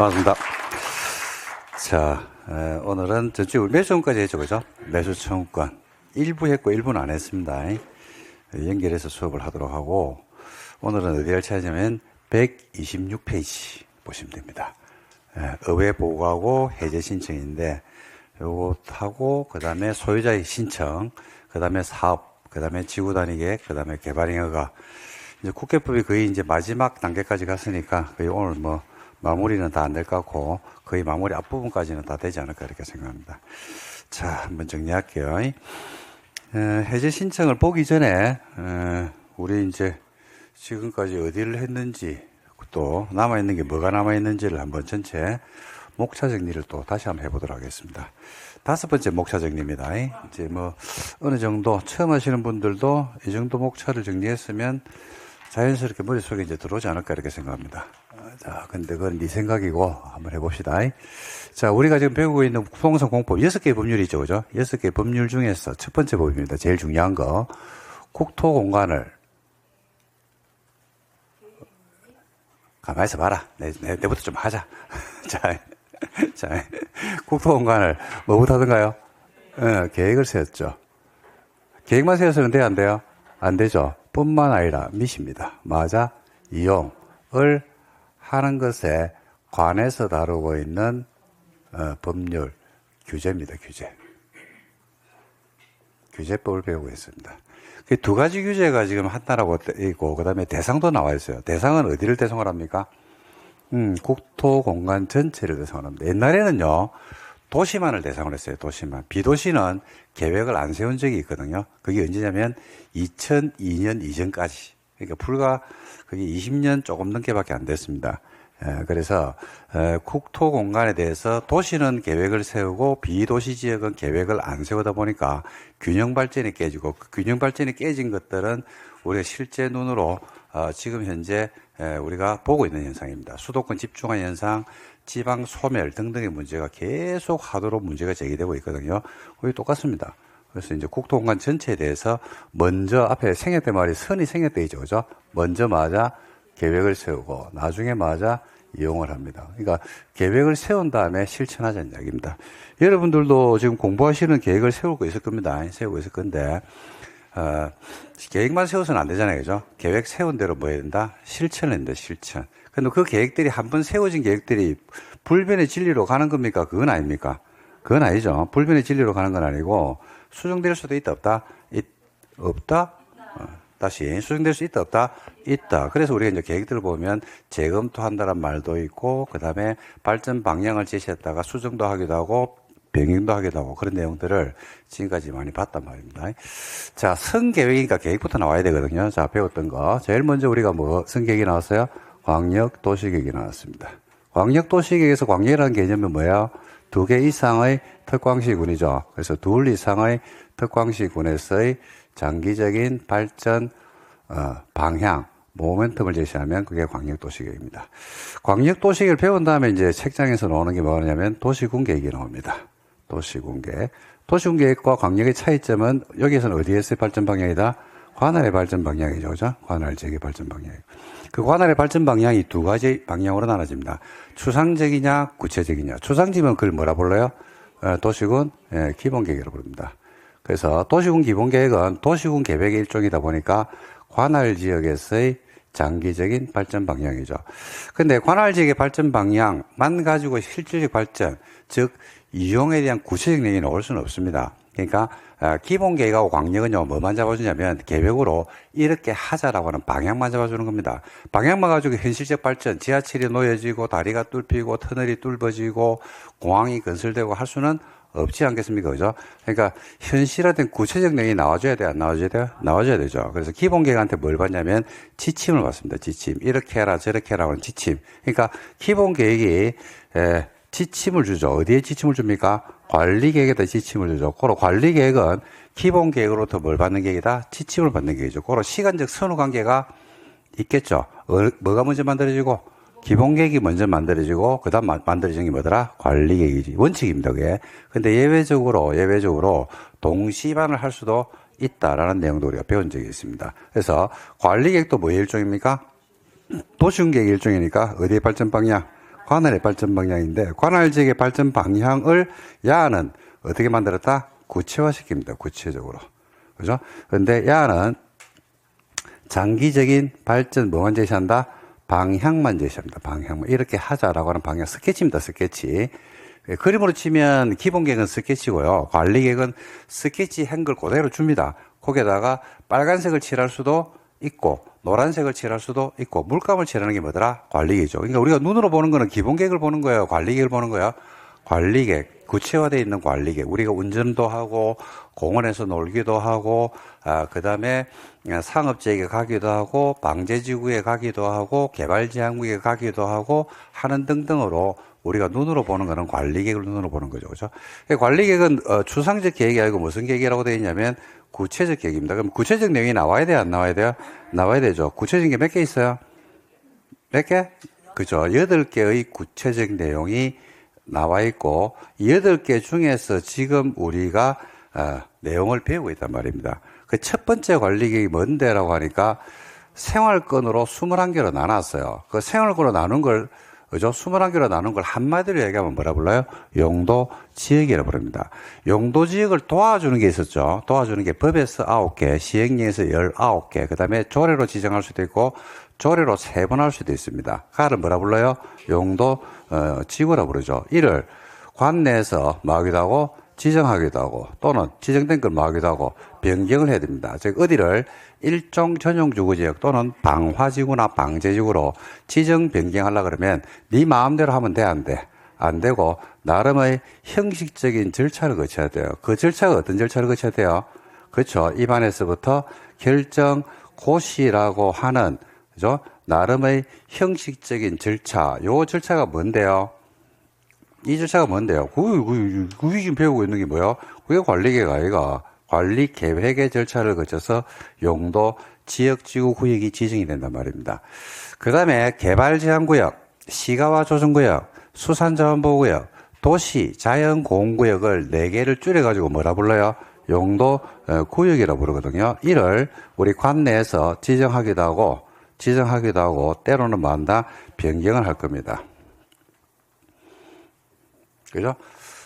반갑습니다. 자, 오늘은 저쪽 매수원까지 했죠, 그죠? 매수청구권. 1부 했고 1부는 안 했습니다. 연결해서 수업을 하도록 하고, 오늘은 어디를 찾으면 126페이지 보시면 됩니다. 의회 보고하고 해제 신청인데, 요것하고, 그 다음에 소유자의 신청, 그 다음에 사업, 그 다음에 지구단위계획, 그 다음에 개발잉여가. 이제 국회법이 거의 이제 마지막 단계까지 갔으니까, 거의 오늘 뭐, 마무리는 다 안 될 것 같고, 거의 마무리 앞부분까지는 다 되지 않을까, 이렇게 생각합니다. 자, 한번 정리할게요. 해제 신청을 보기 전에, 우리 이제 지금까지 어디를 했는지, 또 남아있는 게 뭐가 남아있는지를 한번 전체 목차 정리를 또 다시 한번 해보도록 하겠습니다. 5번째 목차 정리입니다. 이제 뭐, 어느 정도 처음 하시는 분들도 이 정도 목차를 정리했으면 자연스럽게 머릿속에 이제 들어오지 않을까 이렇게 생각합니다. 자, 근데 그건 네 생각이고 한번 해봅시다. 자, 우리가 지금 배우고 있는 부동산 공법 6개의 법률이 있죠, 그죠? 6개의 법률 중에서 첫 번째 법입니다. 제일 중요한 거. 국토 공간을 가만히 있어 봐라. 내부터 좀 하자. 자, 국토 공간을 뭐부터 하던가요? 계획을 세웠죠. 계획만 세워서는 돼요, 안 돼요? 안 되죠. 뿐만 아니라 밑입니다. 맞아. 이용을 하는 것에 관해서 다루고 있는 법률 규제입니다. 규제법을 배우고 있습니다. 그 두 가지 규제가 지금 한나라고 있고, 그 다음에 대상도 나와 있어요. 대상은 어디를 대상을 합니까? 국토 공간 전체를 대상을 합니다. 옛날에는요, 도시만을 대상으로 했어요. 도시만. 비도시는 계획을 안 세운 적이 있거든요. 그게 언제냐면 2002년 이전까지. 그러니까 불과 그게 20년 조금 넘게밖에 안 됐습니다. 그래서 국토 공간에 대해서 도시는 계획을 세우고 비도시 지역은 계획을 안 세우다 보니까 균형 발전이 깨지고, 그 균형 발전이 깨진 것들은 우리가 실제 눈으로 지금 현재 우리가 보고 있는 현상입니다. 수도권 집중화 현상, 지방 소멸 등등의 문제가 계속 하도록 문제가 제기되고 있거든요. 거의 똑같습니다. 그래서 이제 국토 공간 전체에 대해서 먼저 앞에 생략된 말이 선이 생략되어 있죠, 그죠? 먼저 맞아 계획을 세우고 나중에 맞아 이용을 합니다. 그러니까 계획을 세운 다음에 실천하자는 이야기입니다. 여러분들도 지금 공부하시는 계획을 세우고 있을 겁니다. 세우고 있을 건데, 계획만 세워서는 안 되잖아요, 그죠? 계획 세운 대로 뭐 해야 된다? 실천을 한다, 실천. 근데 그 계획들이 한번 세워진 계획들이 불변의 진리로 가는 겁니까? 그건 아닙니까? 그건 아니죠. 불변의 진리로 가는 건 아니고, 수정될 수도 있다, 없다? 없다? 다시 수정될 수 있다, 없다? 있다. 그래서 우리가 이제 계획들을 보면 재검토한다는 말도 있고, 그 다음에 발전 방향을 제시했다가 수정도 하기도 하고, 병행도 하기도 하고, 그런 내용들을 지금까지 많이 봤단 말입니다. 자, 성계획이니까 계획부터 나와야 되거든요. 자, 배웠던 거. 제일 먼저 우리가 뭐, 성계획이 나왔어요? 광역도시계획이 나왔습니다. 광역도시계획에서 광역이라는 개념은 뭐예요? 2개 이상의 특광시군이죠. 그래서 2 이상의 특광시군에서의 장기적인 발전 방향, 모멘텀을 제시하면 그게 광역도시계획입니다. 광역도시계획을 배운 다음에 이제 책장에서 나오는 게 뭐냐면 도시군계획이 나옵니다. 도시군계획. 도시군계획과 광역의 차이점은 여기에서는 어디에서의 발전 방향이다? 관할의 발전 방향이죠. 그죠? 관할 지역의 발전 방향. 그 관할의 발전 방향이 2가지 방향으로 나눠집니다. 추상적이냐, 구체적이냐. 추상적이면 그걸 뭐라 불러요? 도시군 기본계획이라고 부릅니다. 그래서 도시군 기본계획은 도시군 계획의 일종이다 보니까 관할 지역에서의 장기적인 발전 방향이죠. 근데 관할 지역의 발전 방향만 가지고 실질적 발전, 즉 이용에 대한 구체적 내용이 나올 수는 없습니다. 그러니까 기본 계획하고 광역은요, 뭐만 잡아주냐면 계획으로 이렇게 하자라고 하는 방향만 잡아주는 겁니다. 방향만 가지고 현실적 발전, 지하철이 놓여지고 다리가 뚫히고 터널이 뚫어지고 공항이 건설되고 할 수는 없지 않겠습니까? 그죠? 그러니까 현실화된 구체적 내용이 나와줘야 돼요? 안 나와줘야 돼요? 나와줘야 되죠. 그래서 기본 계획한테 뭘 받냐면 지침을 받습니다. 지침. 이렇게 해라 저렇게 해라 하는 지침. 그러니까 기본 계획이 지침을 주죠. 어디에 지침을 줍니까? 관리 계획에다 지침을 주죠. 그로 관리 계획은 기본 계획으로부터 뭘 받는 계획이다? 지침을 받는 계획이죠. 그로 시간적 선후 관계가 있겠죠. 뭐가 먼저 만들어지고? 기본 계획이 먼저 만들어지고, 그 다음 만들어지는 게 뭐더라? 관리 계획이지. 원칙입니다, 그게. 근데 예외적으로 동시반을 할 수도 있다라는 내용도 우리가 배운 적이 있습니다. 그래서 관리 계획도 뭐의 일종입니까? 도시군 계획 일종이니까 어디의 발전 방향? 관할의 발전 방향인데 관할지역의 발전 방향을 야는 어떻게 만들었다? 구체화시킵니다. 구체적으로. 그죠? 근데 야는 장기적인 발전 뭐만 제시한다? 방향만 제시합니다. 방향만. 이렇게 하자라고 하는 방향. 스케치입니다. 스케치. 그림으로 치면 기본 계획은 스케치고요. 관리 계획은 스케치 한글 그대로 줍니다. 거기에다가 빨간색을 칠할 수도 있고 노란색을 칠할 수도 있고 물감을 칠하는 게 뭐더라? 관리 계획이죠. 그러니까 우리가 눈으로 보는 거는 기본 계획을 보는 거예요. 관리 계획을 보는 거예요. 관리 계획. 구체화되어 있는 관리 계획. 우리가 운전도 하고 공원에서 놀기도 하고 그 다음에 상업지역에 가기도 하고 방제지구에 가기도 하고 개발지향구에 가기도 하고 하는 등등으로 우리가 눈으로 보는 거는 관리 계획을 눈으로 보는 거죠. 그죠? 관리 계획은 추상적 계획이 아니고 무슨 계획이라고 되어 있냐면 구체적 계획입니다. 그럼 구체적 내용이 나와야 돼요? 안 나와야 돼요? 나와야 되죠. 구체적인 게 몇 개 있어요? 몇 개? 그죠. 8개의 구체적 내용이 나와 있고 8개 중에서 지금 우리가 내용을 배우고 있단 말입니다. 그 첫 번째 관리 계획이 뭔데라고 하니까 생활권으로 21개로 나눴어요. 그 생활권으로 나눈 걸 그죠? 21개로 나눈 걸 한마디로 얘기하면 뭐라 불러요? 용도 지역이라고 부릅니다. 용도 지역을 도와주는 게 있었죠. 도와주는 게 법에서 9개, 시행령에서 19개, 그 다음에 조례로 지정할 수도 있고 조례로 세분할 수도 있습니다. 그를 뭐라 불러요? 용도 지구라고 부르죠. 이를 관내에서 뭐 하기도 하고 지정하기도 하고 또는 지정된 걸 뭐 하기도 하고 변경을 해야 됩니다. 즉 어디를 일종 전용 주거지역 또는 방화지구나 방제지구로 지정 변경하려고 그러면 네 마음대로 하면 돼? 안 돼? 안 되고 나름의 형식적인 절차를 거쳐야 돼요. 그 절차가 어떤 절차를 거쳐야 돼요? 그렇죠. 입안에서부터 결정 고시라고 하는 그죠? 나름의 형식적인 절차. 요 절차가 뭔데요? 이 절차가 뭔데요? 그게 지금 배우고 있는 게 뭐야? 그게 관리계획 아이가. 관리 계획의 절차를 거쳐서 용도, 지역, 지구, 구역이 지정이 된단 말입니다. 그 다음에 개발제한구역, 시가와 조정구역, 수산자원보호구역, 도시, 자연공원구역을 4개를 줄여가지고 뭐라 불러요? 용도, 구역이라고 부르거든요. 이를 우리 관내에서 지정하기도 하고, 때로는 뭐 한다? 변경을 할 겁니다. 그죠?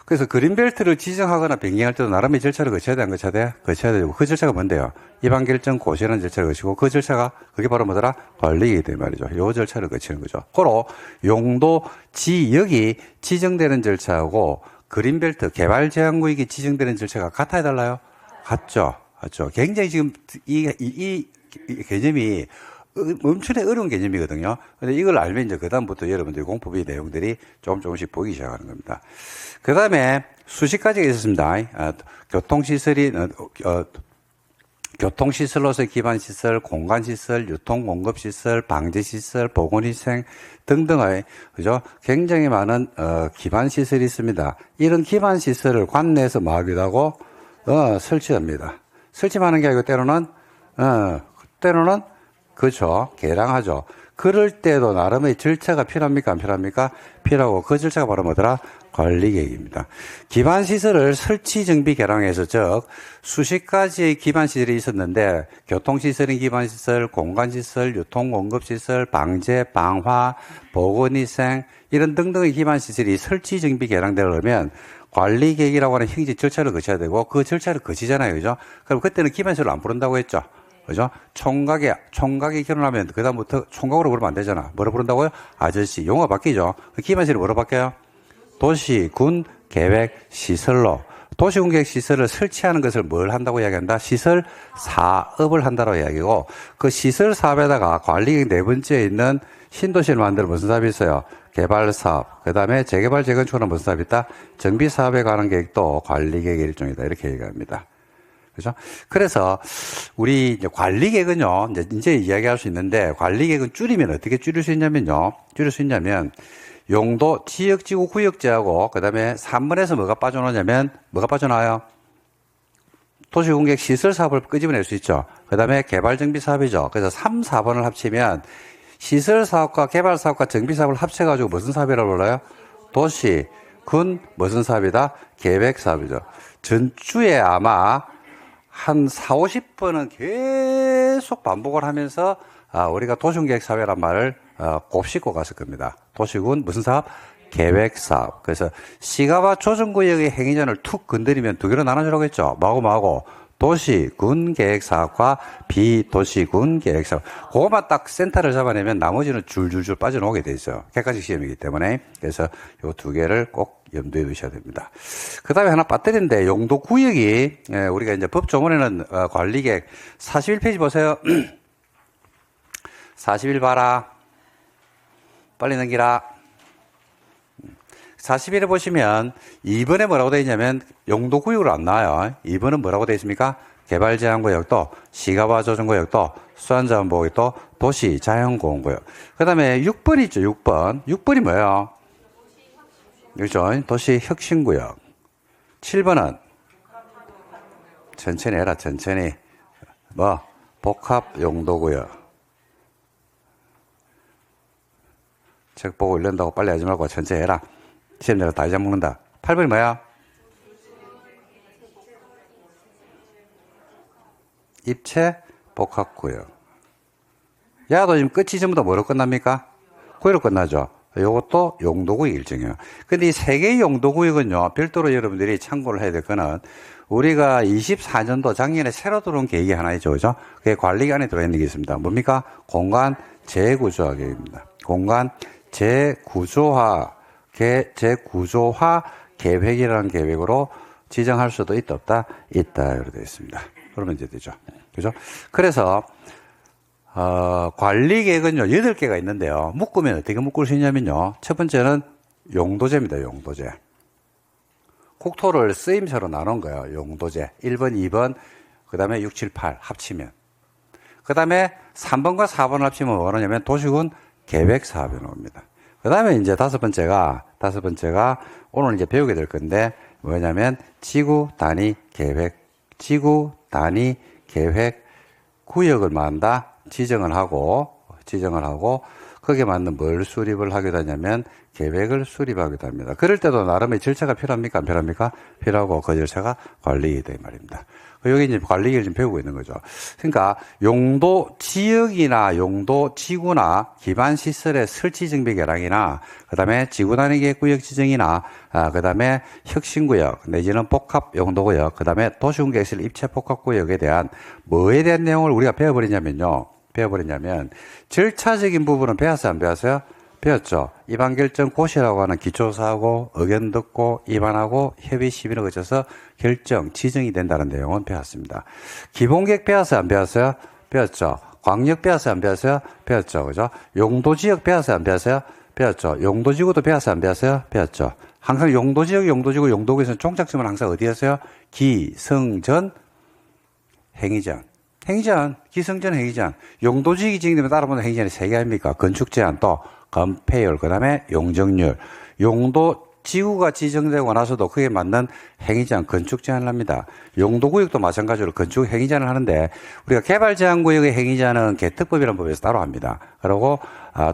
그래서 그린벨트를 지정하거나 변경할 때도 나름의 절차를 거쳐야 돼, 안 거쳐야 돼? 거쳐야 되고, 그 절차가 뭔데요? 입안결정 고시라는 절차를 거치고, 그 절차가, 그게 바로 뭐더라? 관리이기 말이죠. 요 절차를 거치는 거죠. 고로, 용도, 지역이 지정되는 절차하고, 그린벨트, 개발제한구역이 지정되는 절차가 같아야 달라요? 같죠? 같죠? 굉장히 지금, 이 개념이 엄청나게 어려운 개념이거든요. 근데 이걸 알면 이제 그다음부터 여러분들이 공법의 내용들이 조금씩 보이기 시작하는 겁니다. 그 다음에 수십 가지가 있었습니다. 교통시설로서의 기반시설, 공간시설, 유통공급시설, 방제시설, 보건위생 등등의, 그죠? 굉장히 많은, 기반시설이 있습니다. 이런 기반시설을 관내에서 뭐 하기도 하고, 설치합니다. 설치하는 게 아니고 때로는 그렇죠. 개량하죠. 그럴 때도 나름의 절차가 필요합니까? 안 필요합니까? 필요하고 그 절차가 바로 뭐더라? 관리계획입니다. 기반시설을 설치, 정비, 개량해서 즉 수십 가지의 기반시설이 있었는데 교통시설인 기반시설, 공간시설, 유통공급시설, 방제, 방화, 보건위생 이런 등등의 기반시설이 설치, 정비, 개량되려면 관리계획이라고 하는 형식 절차를 거쳐야 되고 그 절차를 거치잖아요. 그죠? 그럼 그때는 기반시설을 안 부른다고 했죠. 그죠? 총각이 결혼하면 그다음부터 총각으로 부르면 안 되잖아. 뭐로 부른다고요? 아저씨. 용어가 바뀌죠. 기반시설이 뭐로 바뀌어요? 도시, 군, 계획, 시설로. 도시군 계획 시설을 설치하는 것을 뭘 한다고 이야기한다? 시설 사업을 한다고 이야기고 그 시설 사업에다가 관리계획 네 번째에 있는 신도시를 만드는 무슨 사업이 있어요? 개발 사업. 그 다음에 재개발, 재건축은 무슨 사업이 있다? 정비 사업에 관한 계획도 관리계획의 일종이다. 이렇게 얘기합니다. 그죠? 그래서, 우리 이제 관리계획은요, 이제 이야기할 수 있는데, 관리계획은 줄이면 어떻게 줄일 수 있냐면요, 용도, 지역, 지구, 구역제하고, 그 다음에 3번에서 뭐가 빠져나와요? 도시공객 시설 사업을 끄집어낼 수 있죠. 그 다음에 개발 정비 사업이죠. 그래서 3, 4번을 합치면, 시설 사업과 개발 사업과 정비 사업을 합쳐가지고 무슨 사업이라고 불러요? 도시, 군, 무슨 사업이다? 계획 사업이죠. 전주에 아마, 한 40, 50번은 계속 반복을 하면서 우리가 도시계획 사회란 말을 곱씹고 갔을 겁니다. 도시군 무슨 사업? 계획사업. 그래서 시가와 조정구역의 행위전을 툭 건드리면 두 개로 나눠주라고 했죠. 뭐하고 도시군 계획사업과 비도시군 계획사업. 그거만 딱 센터를 잡아내면 나머지는 줄줄줄 빠져나오게 돼 있어요. 객관식 시험이기 때문에. 그래서 요 두 개를 꼭 염두에 두셔야 됩니다. 그 다음에 하나 빠뜨린데 용도 구역이 우리가 이제 법조문에는 관리계획 41페이지 보세요. 41 봐라. 빨리 넘기라. 41에 보시면 2번에 뭐라고 되어 있냐면 용도구역으로 안 나와요. 2번은 뭐라고 되어 있습니까? 개발제한구역도 시가와 조정구역도 수안자원보호구역도 도시자연공원구역. 그 다음에 6번 있죠. 6번. 6번이 뭐예요? 그렇죠. 도시혁신구역. 7번은 천천히 해라. 천천히. 복합용도구역. 책 보고 읽는다고 빨리 하지 말고 천천히 해라. 시험 내가 다 잊어먹는다. 8번이 뭐야? 입체 복합구역. 야도 지금 끝이 전부 다 뭐로 끝납니까? 구역으로 끝나죠. 이것도 용도구역 일정이에요. 근데 이 세 개의 용도구역은요, 별도로 여러분들이 참고를 해야 될 거는 우리가 24년도 작년에 새로 들어온 계획이 하나 있죠. 그죠? 그게 관리계 안에 들어있는 게 있습니다. 뭡니까? 공간 재구조화 계획입니다. 공간 재구조화 계획이라는 계획으로 지정할 수도 있다, 없다? 있다. 이렇게 되어 있습니다. 그러면 이제 되죠. 그죠? 그래서, 관리 계획은요, 8개가 있는데요. 묶으면 어떻게 묶을 수 있냐면요. 첫 번째는 용도제입니다, 용도제. 국토를 쓰임새로 나눈 거예요, 용도제. 1번, 2번, 그 다음에 6, 7, 8 합치면. 그 다음에 3번과 4번을 합치면 뭐냐면 도시군 계획사업에 나옵니다. 그 다음에 이제 다섯 번째가 오늘 이제 배우게 될 건데 뭐냐면 지구 단위 계획 구역을 만다 지정을 하고 거기에 맞는 뭘 수립을 하게 되냐면 계획을 수립하기도 합니다. 그럴 때도 나름의 절차가 필요합니까? 안 필요합니까? 필요하고 그 절차가 관리이다 이 말입니다. 여기 이제 관리를 좀 배우고 있는 거죠. 그러니까 용도 지역이나 용도 지구나 기반 시설의 설치 정비 계량이나 그다음에 지구 단위 계획 구역 지정이나 그다음에 혁신구역 내지는 복합 용도구역 그다음에 도시군 계획실 입체 복합 구역에 대한 뭐에 대한 내용을 우리가 배워버리냐면 절차적인 부분은 배웠어요, 안 배웠어요? 배웠죠. 입안결정 고시라고 하는 기초사고, 의견 듣고, 입안하고, 협의 시비를 거쳐서 결정, 지정이 된다는 내용은 배웠습니다. 기본계획 배웠어요, 안 배웠어요? 배웠죠. 광역 배웠어요, 안 배웠어요? 배웠죠. 그죠? 용도지역 배웠어요, 안 배웠어요? 배웠죠. 용도지구도 배웠어요, 안 배웠어요? 배웠죠. 항상 용도지역, 용도지구, 용도구에서는 종착점은 항상 어디였어요? 기승전, 행위전. 기승전, 행위전. 용도지역이 지정되면 따라보는 행위전이 3개 아닙니까? 건축제한 또 건폐율, 그 다음에 용적률. 용도 지구가 지정되고 나서도 그에 맞는 행위제한, 건축 제한을 합니다. 용도구역도 마찬가지로 건축 행위제한을 하는데 우리가 개발제한구역의 행위제한은 개특법이라는 법에서 따로 합니다. 그리고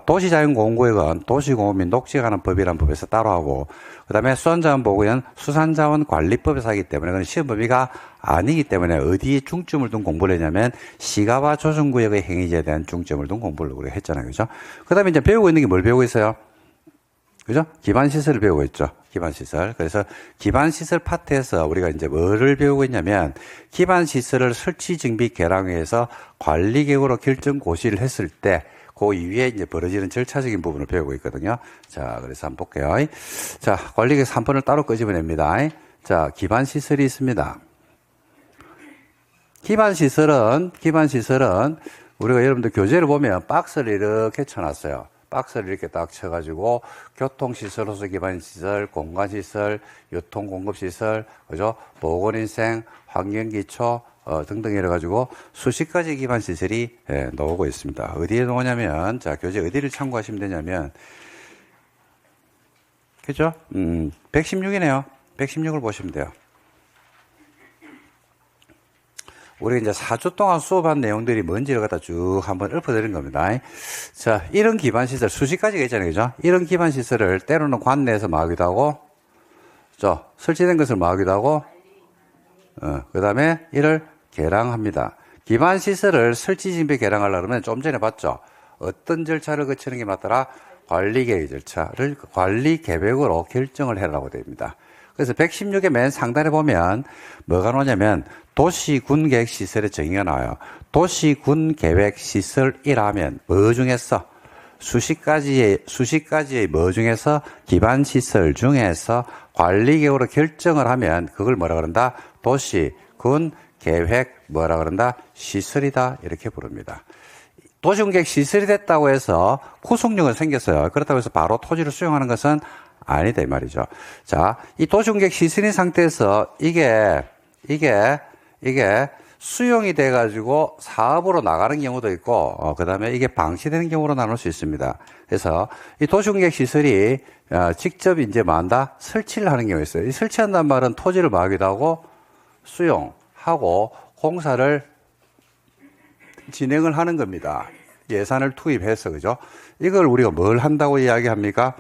도시자연공원구역은 도시공원 및 녹지에 관한 법이라는 법에서 따로 하고 그 다음에 수산자원보호구역은 수산자원관리법에서 하기 때문에 그건 시험 범위가 아니기 때문에 어디에 중점을 둔 공부를 했냐면 시가와 조정구역의 행위제에 대한 중점을 둔 공부를 우리가 했잖아요. 그죠? 그 다음에 이제 배우고 있는 게 뭘 배우고 있어요? 그죠? 기반시설을 배우고 있죠. 기반시설. 그래서 기반시설 파트에서 우리가 이제 뭐를 배우고 있냐면 기반시설을 설치, 정비, 개량해서 관리계획으로 결정 고시를 했을 때 그 이후에 이제 벌어지는 절차적인 부분을 배우고 있거든요. 자, 그래서 한번 볼게요. 자, 관리계획 3번을 따로 끄집어냅니다. 자, 기반시설이 있습니다. 기반시설은 우리가 여러분들 교재를 보면 박스를 이렇게 쳐놨어요. 박스를 이렇게 딱 쳐가지고 교통시설, 호수기반시설, 공간시설, 유통공급시설, 그죠? 보건인생, 환경기초 등등 이래가지고 수십 가지 기반시설이 나오고 있습니다. 어디에 나오냐면 자 교재 어디를 참고하시면 되냐면 그죠? 116이네요. 116을 보시면 돼요. 우리가 이제 4주 동안 수업한 내용들이 뭔지를 갖다 쭉 한번 읊어드린 겁니다. 자, 이런 기반시설, 수십 가지가 있잖아요. 그죠? 이런 기반시설을 때로는 관내에서 막기도 하고, 설치된 것을 막기도 하고, 그 다음에 이를 개량합니다. 기반시설을 설치, 정비, 개량하려고 그러면 좀 전에 봤죠? 어떤 절차를 거치는 게 맞더라? 관리계획 절차를 관리 계획으로 결정을 해라고 됩니다. 그래서 116의 맨 상단에 보면 뭐가 나오냐면 도시군계획시설의 정의가 나와요. 도시군계획시설이라면 뭐 중에서 수십 가지의 뭐 중에서 기반시설 중에서 관리계획으로 결정을 하면 그걸 뭐라 그런다? 도시군계획 뭐라 그런다? 시설이다 이렇게 부릅니다. 도시군계획 시설이 됐다고 해서 구속력은 생겼어요. 그렇다고 해서 바로 토지를 수용하는 것은 아니다 이 말이죠. 자, 이 도시군계획 시설인 상태에서 이게 수용이 돼가지고 사업으로 나가는 경우도 있고, 그 다음에 이게 방치되는 경우로 나눌 수 있습니다. 그래서 이 도시군계획 시설이 직접 이제 뭐한다? 설치를 하는 경우가 있어요. 이 설치한다는 말은 토지를 뭐하기도 하고 수용하고 공사를 진행을 하는 겁니다. 예산을 투입해서, 그죠? 이걸 우리가 뭘 한다고 이야기합니까?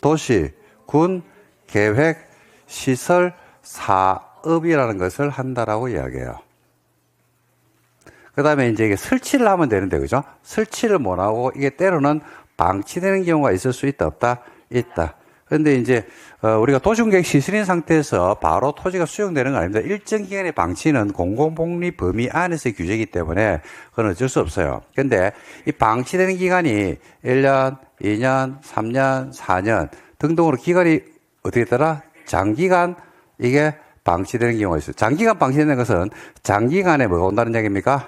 도시, 군, 계획, 시설, 사업이라는 것을 한다라고 이야기해요. 그 다음에 이제 이게 설치를 하면 되는데, 그죠? 설치를 못하고 이게 때로는 방치되는 경우가 있을 수 있다, 없다? 있다. 그런데 이제, 우리가 도시군계획 시설인 상태에서 바로 토지가 수용되는 건 아닙니다. 일정 기간의 방치는 공공복리 범위 안에서의 규제이기 때문에 그건 어쩔 수 없어요. 근데 이 방치되는 기간이 1년, 2년, 3년, 4년 등등으로 기간이 어떻게 있더라? 장기간 이게 방치되는 경우가 있어요. 장기간 방치되는 것은 장기간에 뭐가 온다는 얘기입니까?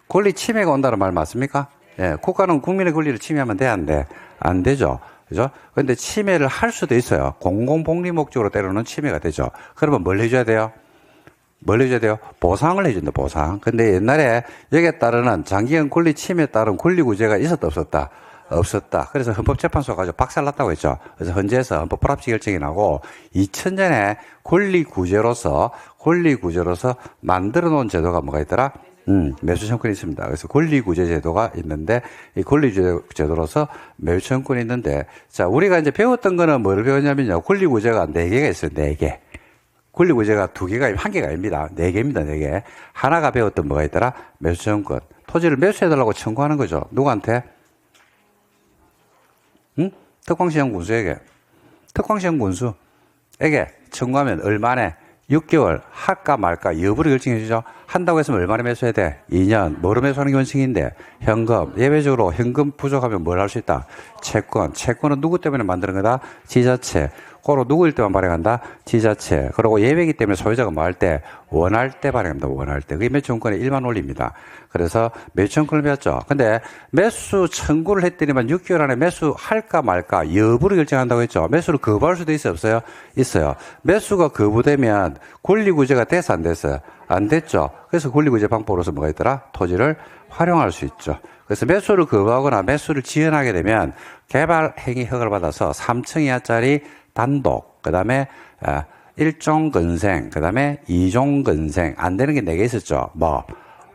권리 침해가 온다는 말 맞습니까? 예, 국가는 국민의 권리를 침해하면 돼, 안 돼? 안 되죠. 그죠? 근데 침해를 할 수도 있어요. 공공복리 목적으로 때로는 침해가 되죠. 그러면 뭘 해줘야 돼요? 뭘 해줘야 돼요? 보상을 해준다, 보상. 근데 옛날에 여기에 따르는 장기간 권리 침해에 따른 권리구제가 있었다, 없었다? 없었다. 그래서 헌법재판소가 가지고 박살났다고 했죠. 그래서 헌재에서 헌법 불합치 결정이 나고 2000년에 권리구제로서 만들어 놓은 제도가 뭐가 있더라? 매수청구권이 있습니다. 그래서 권리구제 제도가 있는데, 이 권리구제 제도로서 매수청구권이 있는데, 자, 우리가 이제 배웠던 거는 뭐를 배웠냐면요. 권리구제가 4개가 있어요. 4개. 권리구제가 2개가, 1개가 아닙니다. 4개입니다. 4개. 하나가 배웠던 뭐가 있더라? 매수청구권. 토지를 매수해달라고 청구하는 거죠. 누구한테? 특광시장 군수에게. 특광시장 군수에게 청구하면 얼마내? 6개월 할까 말까 여부를 결정해 주죠. 한다고 했으면 얼마나 매수해야 돼? 2년. 뭐로 매수하는 게 원칙인데? 현금. 예외적으로 현금 부족하면 뭘 할 수 있다? 채권. 채권은 누구 때문에 만드는 거다? 지자체. 고로 누구일 때만 발행한다? 지자체. 그리고 예외이기 때문에 소유자가 뭐 할 때? 원할 때 발행합니다. 원할 때. 그게 매수청구권의 일반 원리입니다. 그래서 매수청구권을 배웠죠. 근데 매수 청구를 했더니만 6개월 안에 매수할까 말까 여부를 결정한다고 했죠. 매수를 거부할 수도 있어요, 없어요? 있어요. 매수가 거부되면 권리구제가 돼서 안 됐어요? 안 됐죠. 그래서 권리구제 방법으로서 뭐가 있더라? 토지를 활용할 수 있죠. 그래서 매수를 거부하거나 매수를 지연하게 되면 개발 행위 허가를 받아서 3층 이하짜리 단독, 그 다음에 1종 건생, 그 다음에 2종 건생, 안 되는 게 4개 있었죠. 뭐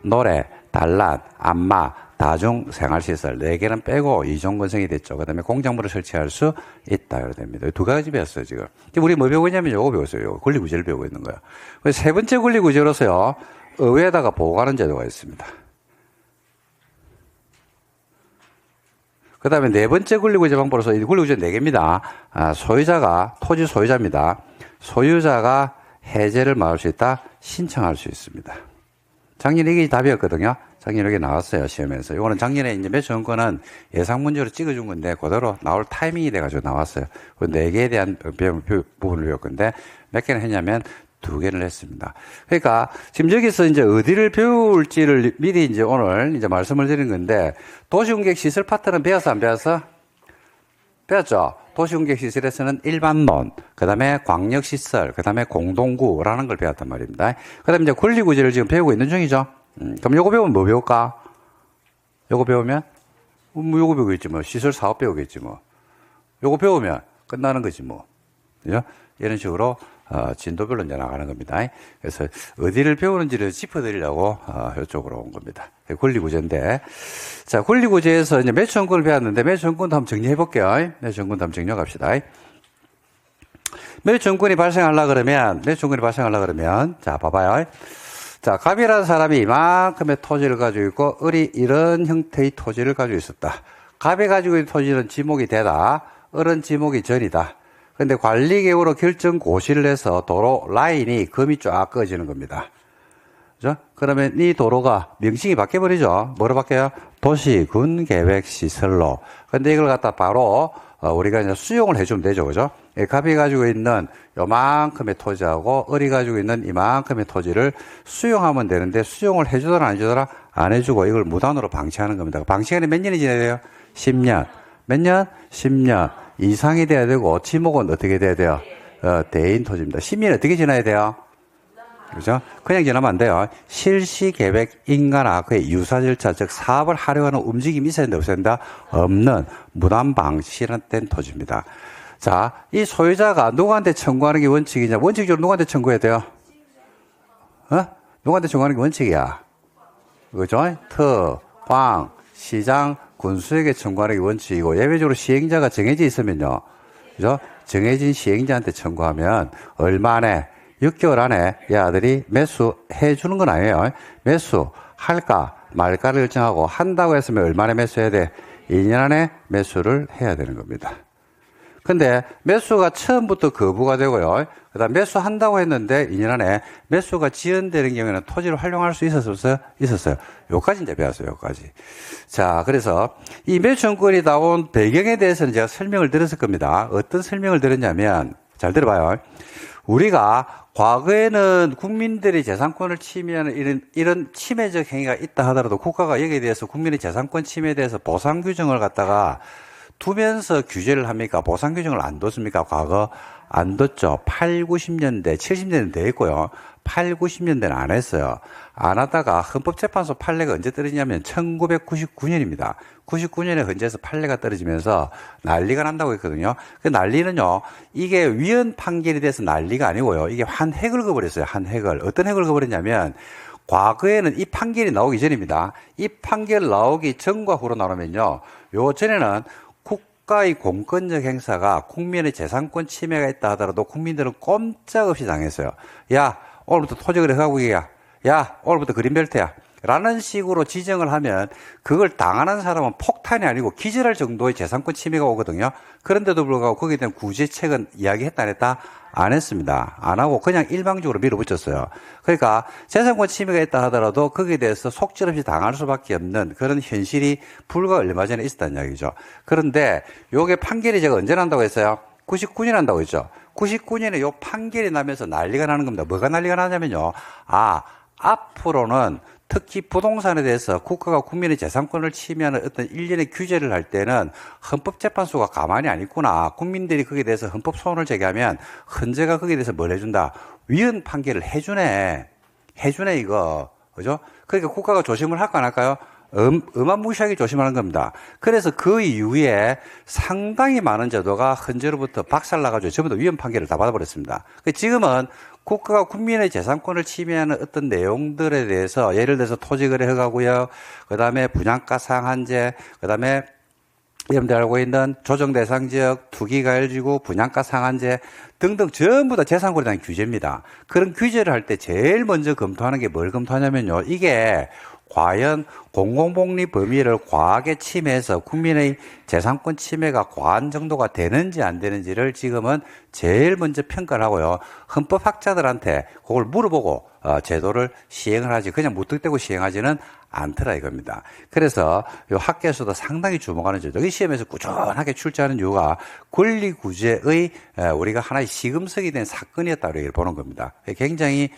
노래, 단란, 안마, 다중생활시설 4개는 빼고 2종 건생이 됐죠. 그 다음에 공작물을 설치할 수 있다. 이렇게 됩니다. 2가지 배웠어요, 지금. 우리 뭐 배우고 있냐면 요거 배웠어요. 요거 권리구제를 배우고 있는 거예요. 세 번째 권리구제로서요, 의회에다가 보고하는 제도가 있습니다. 그 다음에 4번째 권리구제 방법으로서 이 권리구제 4개입니다. 소유자가, 토지 소유자입니다. 소유자가 해제를 막을 수 있다? 신청할 수 있습니다. 작년에 이게 답이었거든요. 작년에 이게 나왔어요, 시험에서. 이거는 작년에 이제 매수청구권은 예상 문제로 찍어준 건데, 그대로 나올 타이밍이 돼가지고 나왔어요. 그 4개에 대한 부분을 배울 건데, 몇 개는 했냐면, 2개를 했습니다. 그러니까, 지금 여기서 이제 어디를 배울지를 미리 이제 오늘 이제 말씀을 드린 건데, 도시군계획 시설 파트는 배웠어, 안 배웠어? 배웠죠? 도시군계획 시설에서는 일반론, 그 다음에 광역시설, 그 다음에 공동구라는 걸 배웠단 말입니다. 그 다음에 이제 권리구제를 지금 배우고 있는 중이죠. 그럼 요거 배우면 뭐 배울까? 요거 배우면? 요거 배우겠지 뭐. 시설 사업 배우겠지 뭐. 요거 배우면 끝나는 거지 뭐. 그죠? 이런 식으로, 진도별로 이제 나가는 겁니다. 그래서 어디를 배우는지를 짚어드리려고, 이쪽으로 온 겁니다. 권리구제인데. 자, 권리구제에서 이제 매수청구를 배웠는데, 매수청구도 한번 정리해 볼게요. 매수청구도 한번 정리해 갑시다. 매수청구권이 발생하려고 그러면, 자, 봐봐요. 자, 자, 갑이라는 사람이 이만큼의 토지를 가지고 있고, 을이 이런 형태의 토지를 가지고 있었다. 갑이 가지고 있는 토지는 지목이 되다. 을은 지목이 전이다. 근데 관리계획으로 결정 고시를 해서 도로 라인이 금이 쫙 꺼지는 겁니다. 그죠? 그러면 이 도로가 명칭이 바뀌어버리죠. 뭐로 바뀌어요? 도시군계획시설로. 근데 이걸 갖다 바로 우리가 이제 수용을 해주면 되죠. 그죠? 갑이 가지고 있는 요만큼의 토지하고 을이 가지고 있는 이만큼의 토지를 수용하면 되는데 수용을 해주더라 안 해주더라? 안 해주고 이걸 무단으로 방치하는 겁니다. 방치기간이 몇 년이 지나야 돼요? 10년. 몇 년? 10년 이상이 돼야 되고 지목은 어떻게 돼야 돼요? 대인 토지입니다. 10년이 어떻게 지나야 돼요? 그죠? 그냥 지나면 안 돼요. 실시 계획 인가나 그의 유사 절차, 즉 사업을 하려고 하는 움직임이 있어야 된다, 없어야 된다? 없는 무단 방치된 토지입니다. 자, 이 소유자가 누구한테 청구하는 게 원칙이냐? 원칙적으로 누구한테 청구해야 돼요? 누구한테 청구하는 게 원칙이야? 그죠? 터, 광, 시장, 군수에게 청구하는 게 원칙이고, 예외적으로 시행자가 정해져 있으면요. 그죠? 정해진 시행자한테 청구하면 얼마 안에 6개월 안에 이 아들이 매수해 주는 건 아니에요. 매수 할까 말까를 결정하고 한다고 했으면 얼마나 매수해야 돼? 2년 안에 매수를 해야 되는 겁니다. 근데 매수가 처음부터 거부가 되고요. 그다음 매수한다고 했는데 2년 안에 매수가 지연되는 경우에는 토지를 활용할 수 있었어요? 있었어요. 요까지 이제 배웠어요. 요까지. 자, 그래서 이 매수권이 나온 배경에 대해서는 제가 설명을 드렸을 겁니다. 어떤 설명을 드렸냐면 잘 들어봐요. 우리가 과거에는 국민들이 재산권을 침해하는 이런 침해적 행위가 있다 하더라도 국가가 여기에 대해서 국민의 재산권 침해에 대해서 보상 규정을 갖다가 두면서 규제를 합니까? 보상 규정을 안 뒀습니까? 과거 안 뒀죠. 8, 90년대, 70년대 됐고요. 8, 90년대는 안 했어요. 안 하다가 헌법재판소 판례가 언제 떨어지냐면 1999년입니다. 99년에 헌재에서 판례가 떨어지면서 난리가 난다고 했거든요. 그 난리는요, 이게 위헌 판결이 돼서 난리가 아니고요. 이게 한 획을 그어버렸어요. 한 획을. 어떤 획을 그어버렸냐면, 과거에는 이 판결이 나오기 전입니다. 이 판결 나오기 전과 후로 나누면요, 요 전에는 국가의 공권력 행사가 국민의 재산권 침해가 있다 하더라도 국민들은 꼼짝없이 당했어요. 야, 오늘부터 토지거래 허가구역이야. 야, 오늘부터 그린벨트야. 라는 식으로 지정을 하면 그걸 당하는 사람은 폭탄이 아니고 기절할 정도의 재산권 침해가 오거든요. 그런데도 불구하고 거기에 대한 구제책은 이야기했다 안 했다? 안 했습니다. 안 하고 그냥 일방적으로 밀어붙였어요. 그러니까 재산권 침해가 있다 하더라도 거기에 대해서 속절없이 당할 수밖에 없는 그런 현실이 불과 얼마 전에 있었다는 이야기죠. 그런데 요게 판결이 제가 언제 난다고 했어요? 99년에 난다고 했죠. 99년에 요 판결이 나면서 난리가 나는 겁니다. 뭐가 난리가 나냐면요. 앞으로는 특히 부동산에 대해서 국가가 국민의 재산권을 침해하는 어떤 일련의 규제를 할 때는 헌법재판소가 가만히 안 있구나. 국민들이 거기에 대해서 헌법 소원을 제기하면 헌재가 거기에 대해서 뭘 해준다? 위헌 판결을 해주네. 해주네, 이거. 그죠? 그러니까 국가가 조심을 할까 안 할까요? 어마무시하게 조심하는 겁니다. 그래서 그 이후에 상당히 많은 제도가 헌재로부터 박살나가지고 전부 다 위헌 판결을 다 받아버렸습니다. 지금은 국가가 국민의 재산권을 침해하는 어떤 내용들에 대해서 예를 들어서 토지거래 허가구역, 그 다음에 분양가 상한제, 그 다음에 여러분들 알고 있는 조정대상지역, 투기과열지구, 분양가 상한제 등등 전부 다 재산권에 대한 규제입니다. 그런 규제를 할 때 제일 먼저 검토하는 게 뭘 검토하냐면요. 이게 과연 공공복리 범위를 과하게 침해해서 국민의 재산권 침해가 과한 정도가 되는지 안 되는지를 지금은 제일 먼저 평가를 하고요. 헌법학자들한테 그걸 물어보고 제도를 시행을 하지 그냥 무턱대고 시행하지는 않더라 이겁니다. 그래서 이 학계에서도 상당히 주목하는 제도. 이 시험에서 꾸준하게 출제하는 이유가 권리구제의 우리가 하나의 시금석이 된 사건이었다고 얘기를 보는 겁니다. 굉장히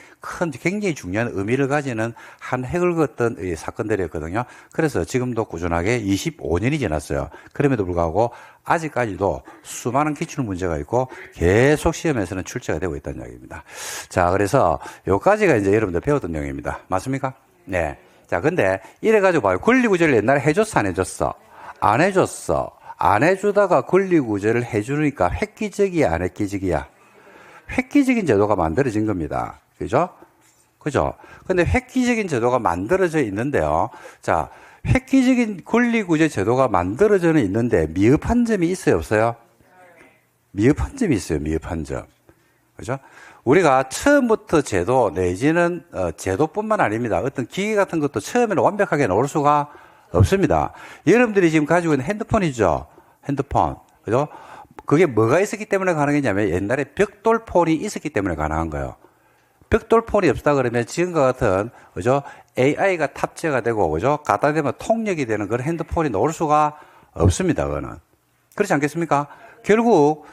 중요한 의미를 가지는 한 획을 그었던 이 사건들이었거든요. 그래서 지금도 꾸준하게 25년이 지났어요. 그럼에도 불구하고 아직까지도 수많은 기출 문제가 있고 계속 시험에서는 출제가 되고 있다는 이야기입니다. 자, 그래서 여기까지가 이제 여러분들 배웠던 내용입니다. 맞습니까? 네. 자, 근데 이래가지고 봐요. 권리구제를 옛날에 해줬어, 안 해줬어? 안 해줬어. 안 해주다가 권리구제를 해주니까 획기적이야, 안 획기적이야? 획기적인 제도가 만들어진 겁니다. 그죠? 그죠? 근데 획기적인 제도가 만들어져 있는데요. 자, 획기적인 권리구제 제도가 만들어져 있는데 미흡한 점이 있어요, 없어요? 미흡한 점이 있어요, 미흡한 점. 그죠? 우리가 처음부터 제도 내지는 제도뿐만 아닙니다. 어떤 기계 같은 것도 처음에는 완벽하게 넣을 수가 없습니다. 여러분들이 지금 가지고 있는 핸드폰이죠. 핸드폰. 그죠? 그게 뭐가 있었기 때문에 가능했냐면 옛날에 벽돌폰이 있었기 때문에 가능한 거예요. 벽돌폰이 없다 그러면 지금과 같은 그죠? AI가 탑재가 되고 그죠? 갖다 대면 통역이 되는 그런 핸드폰이 나올 수가 없습니다. 그거는. 그렇지 않겠습니까? 결국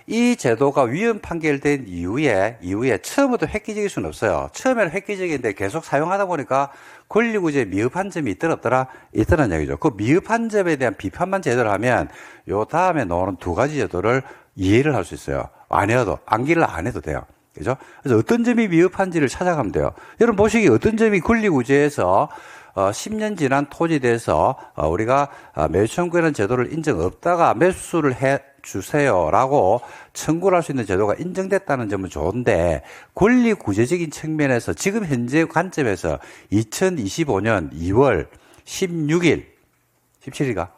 이 제도가 위헌 판결된 이후에 처음부터 획기적일 수는 없어요. 처음에는 획기적인데 계속 사용하다 보니까 권리구제에 미흡한 점이 있더라 없더라? 있더란 얘기죠. 그 미흡한 점에 대한 비판만 제대로 하면 요 다음에 나오는 두 가지 제도를 이해를 할 수 있어요. 암기를 안 해도 돼요. 그죠? 그래서 어떤 점이 미흡한지를 찾아가면 돼요. 여러분 보시기에 어떤 점이 권리구제에서 10년 지난 토지에 대해서 우리가 매수 청구라는 제도를 인정 없다가 매수를 해 주세요라고 청구를 할 수 있는 제도가 인정됐다는 점은 좋은데 권리 구제적인 측면에서 지금 현재 관점에서 2025년 2월 16일 17일가?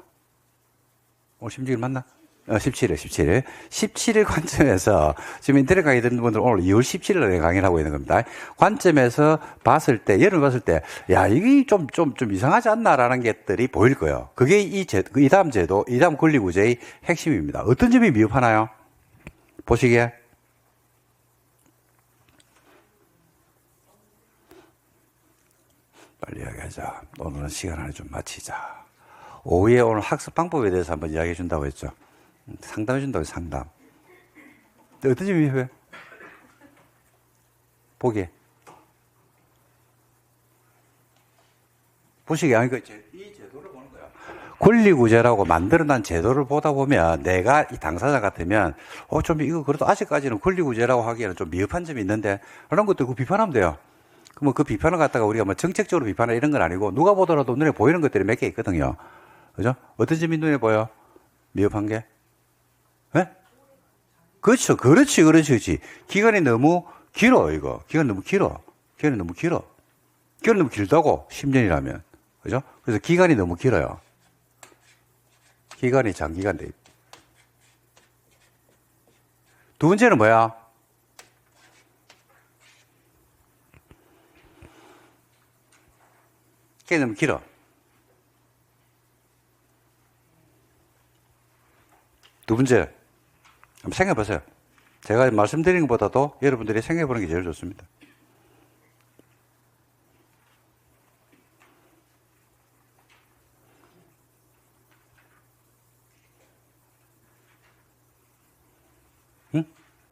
오늘 16일 맞나? 17일 관점에서 지금 인터넷 강의 듣는 분들 오늘 2월 17일에 강의를 하고 있는 겁니다. 관점에서 봤을 때, 여러분 봤을 때, 야, 이게 좀 이상하지 않나라는 것들이 보일 거예요. 그게 이 다음 제도, 이 다음 권리구제의 핵심입니다. 어떤 점이 미흡하나요? 보시기에. 빨리 이야기하자. 오늘은 시간 안에 좀 마치자. 오후에 오늘 학습 방법에 대해서 한번 이야기해 준다고 했죠. 상담해 준다고 상담. 어떤 점이 미흡해? 보기에. 보시기에. 그러니까 이 제도를 보는 거야. 권리구제라고 만들어난 제도를 보다 보면 내가 이 당사자 같으면 좀 이거 그래도 아직까지는 권리구제라고 하기에는 좀 미흡한 점이 있는데 그런 것도 그 비판하면 돼요. 그럼 그 비판을 갖다가 우리가 뭐 정책적으로 비판을 이런 건 아니고 누가 보더라도 눈에 보이는 것들이 몇 개 있거든요. 그죠? 어떤 점이 눈에 보여? 미흡한 게? 네? 그렇죠. 그렇지. 기간이 너무 길어, 이거. 기간이 너무 길다고, 10년이라면. 그죠? 그래서 기간이 너무 길어요. 기간이 장기간 돼. 두 번째는 뭐야? 기간이 너무 길어. 두 번째, 한번 생각해 보세요. 제가 말씀드리는 것보다도 여러분들이 생각해 보는 게 제일 좋습니다.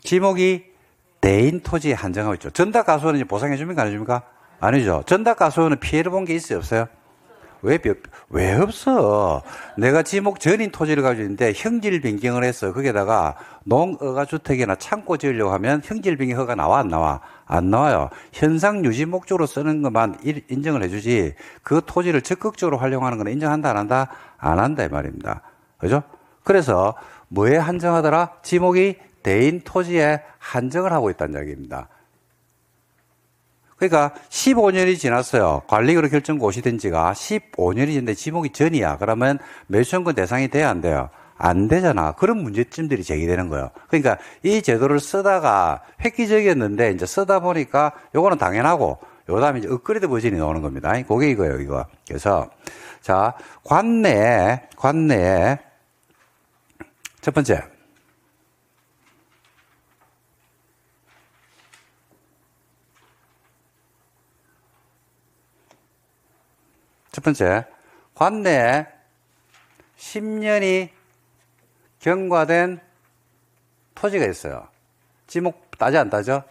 지목이 대인 토지에 한정하고 있죠. 전담가수원은 보상해 줍니까? 안 해줍니까? 아니죠. 전담가수원은 피해를 본 게 있어요? 없어요? 왜 없어? 내가 지목 전인 토지를 가지고 있는데 형질 변경을 해서 거기에다가 농어가주택이나 창고 지으려고 하면 형질 변경 허가 나와 안 나와? 안 나와요. 현상 유지 목적으로 쓰는 것만 인정을 해주지 그 토지를 적극적으로 활용하는 건 인정한다 안 한다? 안 한다 이 말입니다. 그죠? 그래서 뭐에 한정하더라? 지목이 대인 토지에 한정을 하고 있다는 이야기입니다. 그러니까 15년이 지났어요. 관리기로 결정고 오시된 지가 15년이 지났는데 지목이 전이야. 그러면 매수청구 대상이 돼야 안 돼요? 안 되잖아. 그런 문제점들이 제기되는 거예요. 그러니까 이 제도를 쓰다가 획기적이었는데 이제 쓰다 보니까 요거는 당연하고 요 다음에 이제 업그레이드 버전이 나오는 겁니다. 그게 이거예요, 이거. 그래서 자, 관내에 첫 번째. 첫 번째, 관내에 10년이 경과된 토지가 있어요. 지목 따지 안 따죠?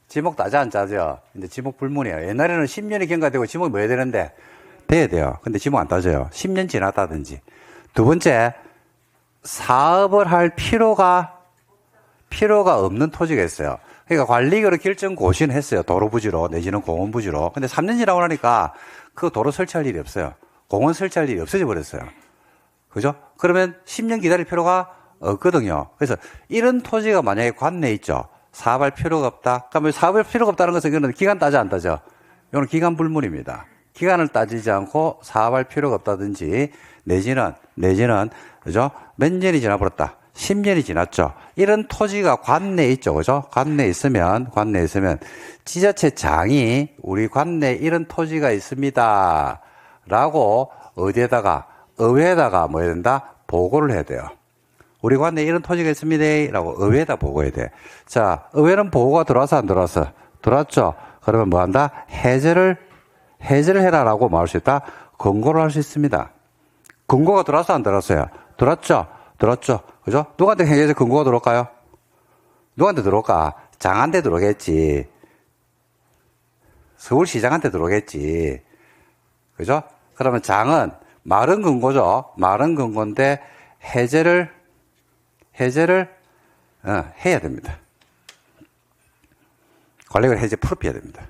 지목 따지 안 따죠? 근데 지목 불문이에요. 옛날에는 10년이 경과되고 지목이 뭐 해야 되는데? 돼야 돼요. 근데 지목 안 따져요. 10년 지났다든지. 두 번째, 사업을 할 필요가 없는 토지가 있어요. 그러니까 관리기로 결정 고시는 했어요. 도로 부지로 내지는 공원 부지로. 근데 3년 지나고 나니까 그 도로 설치할 일이 없어요. 공원 설치할 일이 없어져 버렸어요. 그죠? 그러면 10년 기다릴 필요가 없거든요. 그래서 이런 토지가 만약에 관내에 있죠. 사업할 필요가 없다. 그러면 사업할 필요가 없다는 것은 이거는 기간 따지 안 따죠? 이거는 기간 불문입니다. 기간을 따지지 않고 사업할 필요가 없다든지 내지는 그죠? 몇 년이 지나버렸다. 10년이 지났죠. 이런 토지가 관내에 있죠. 그죠? 관내에 있으면 지자체장이 우리 관내에 이런 토지가 있습니다. 라고 어디에다가, 의회에다가 뭐 해야 된다? 보고를 해야 돼요. 우리 관내에 이런 토지가 있습니다. 라고 의회에다 보고해야 돼. 자, 의회는 보고가 들어와서 안 들어왔어? 들어왔죠? 그러면 뭐 한다? 해제를 해라라고 말할 수 있다? 권고를 할 수 있습니다. 권고가 들어왔어 안 들어왔어요? 들어왔죠? 들어왔죠? 그죠? 누구한테 해제 권고가 들어올까요? 누구한테 들어올까? 장한테 들어오겠지. 서울시장한테 들어오겠지. 그죠? 그러면 장은 말은 권고죠. 말은 권고인데 해제를 해야 됩니다. 관리를 해제 풀업해야 됩니다.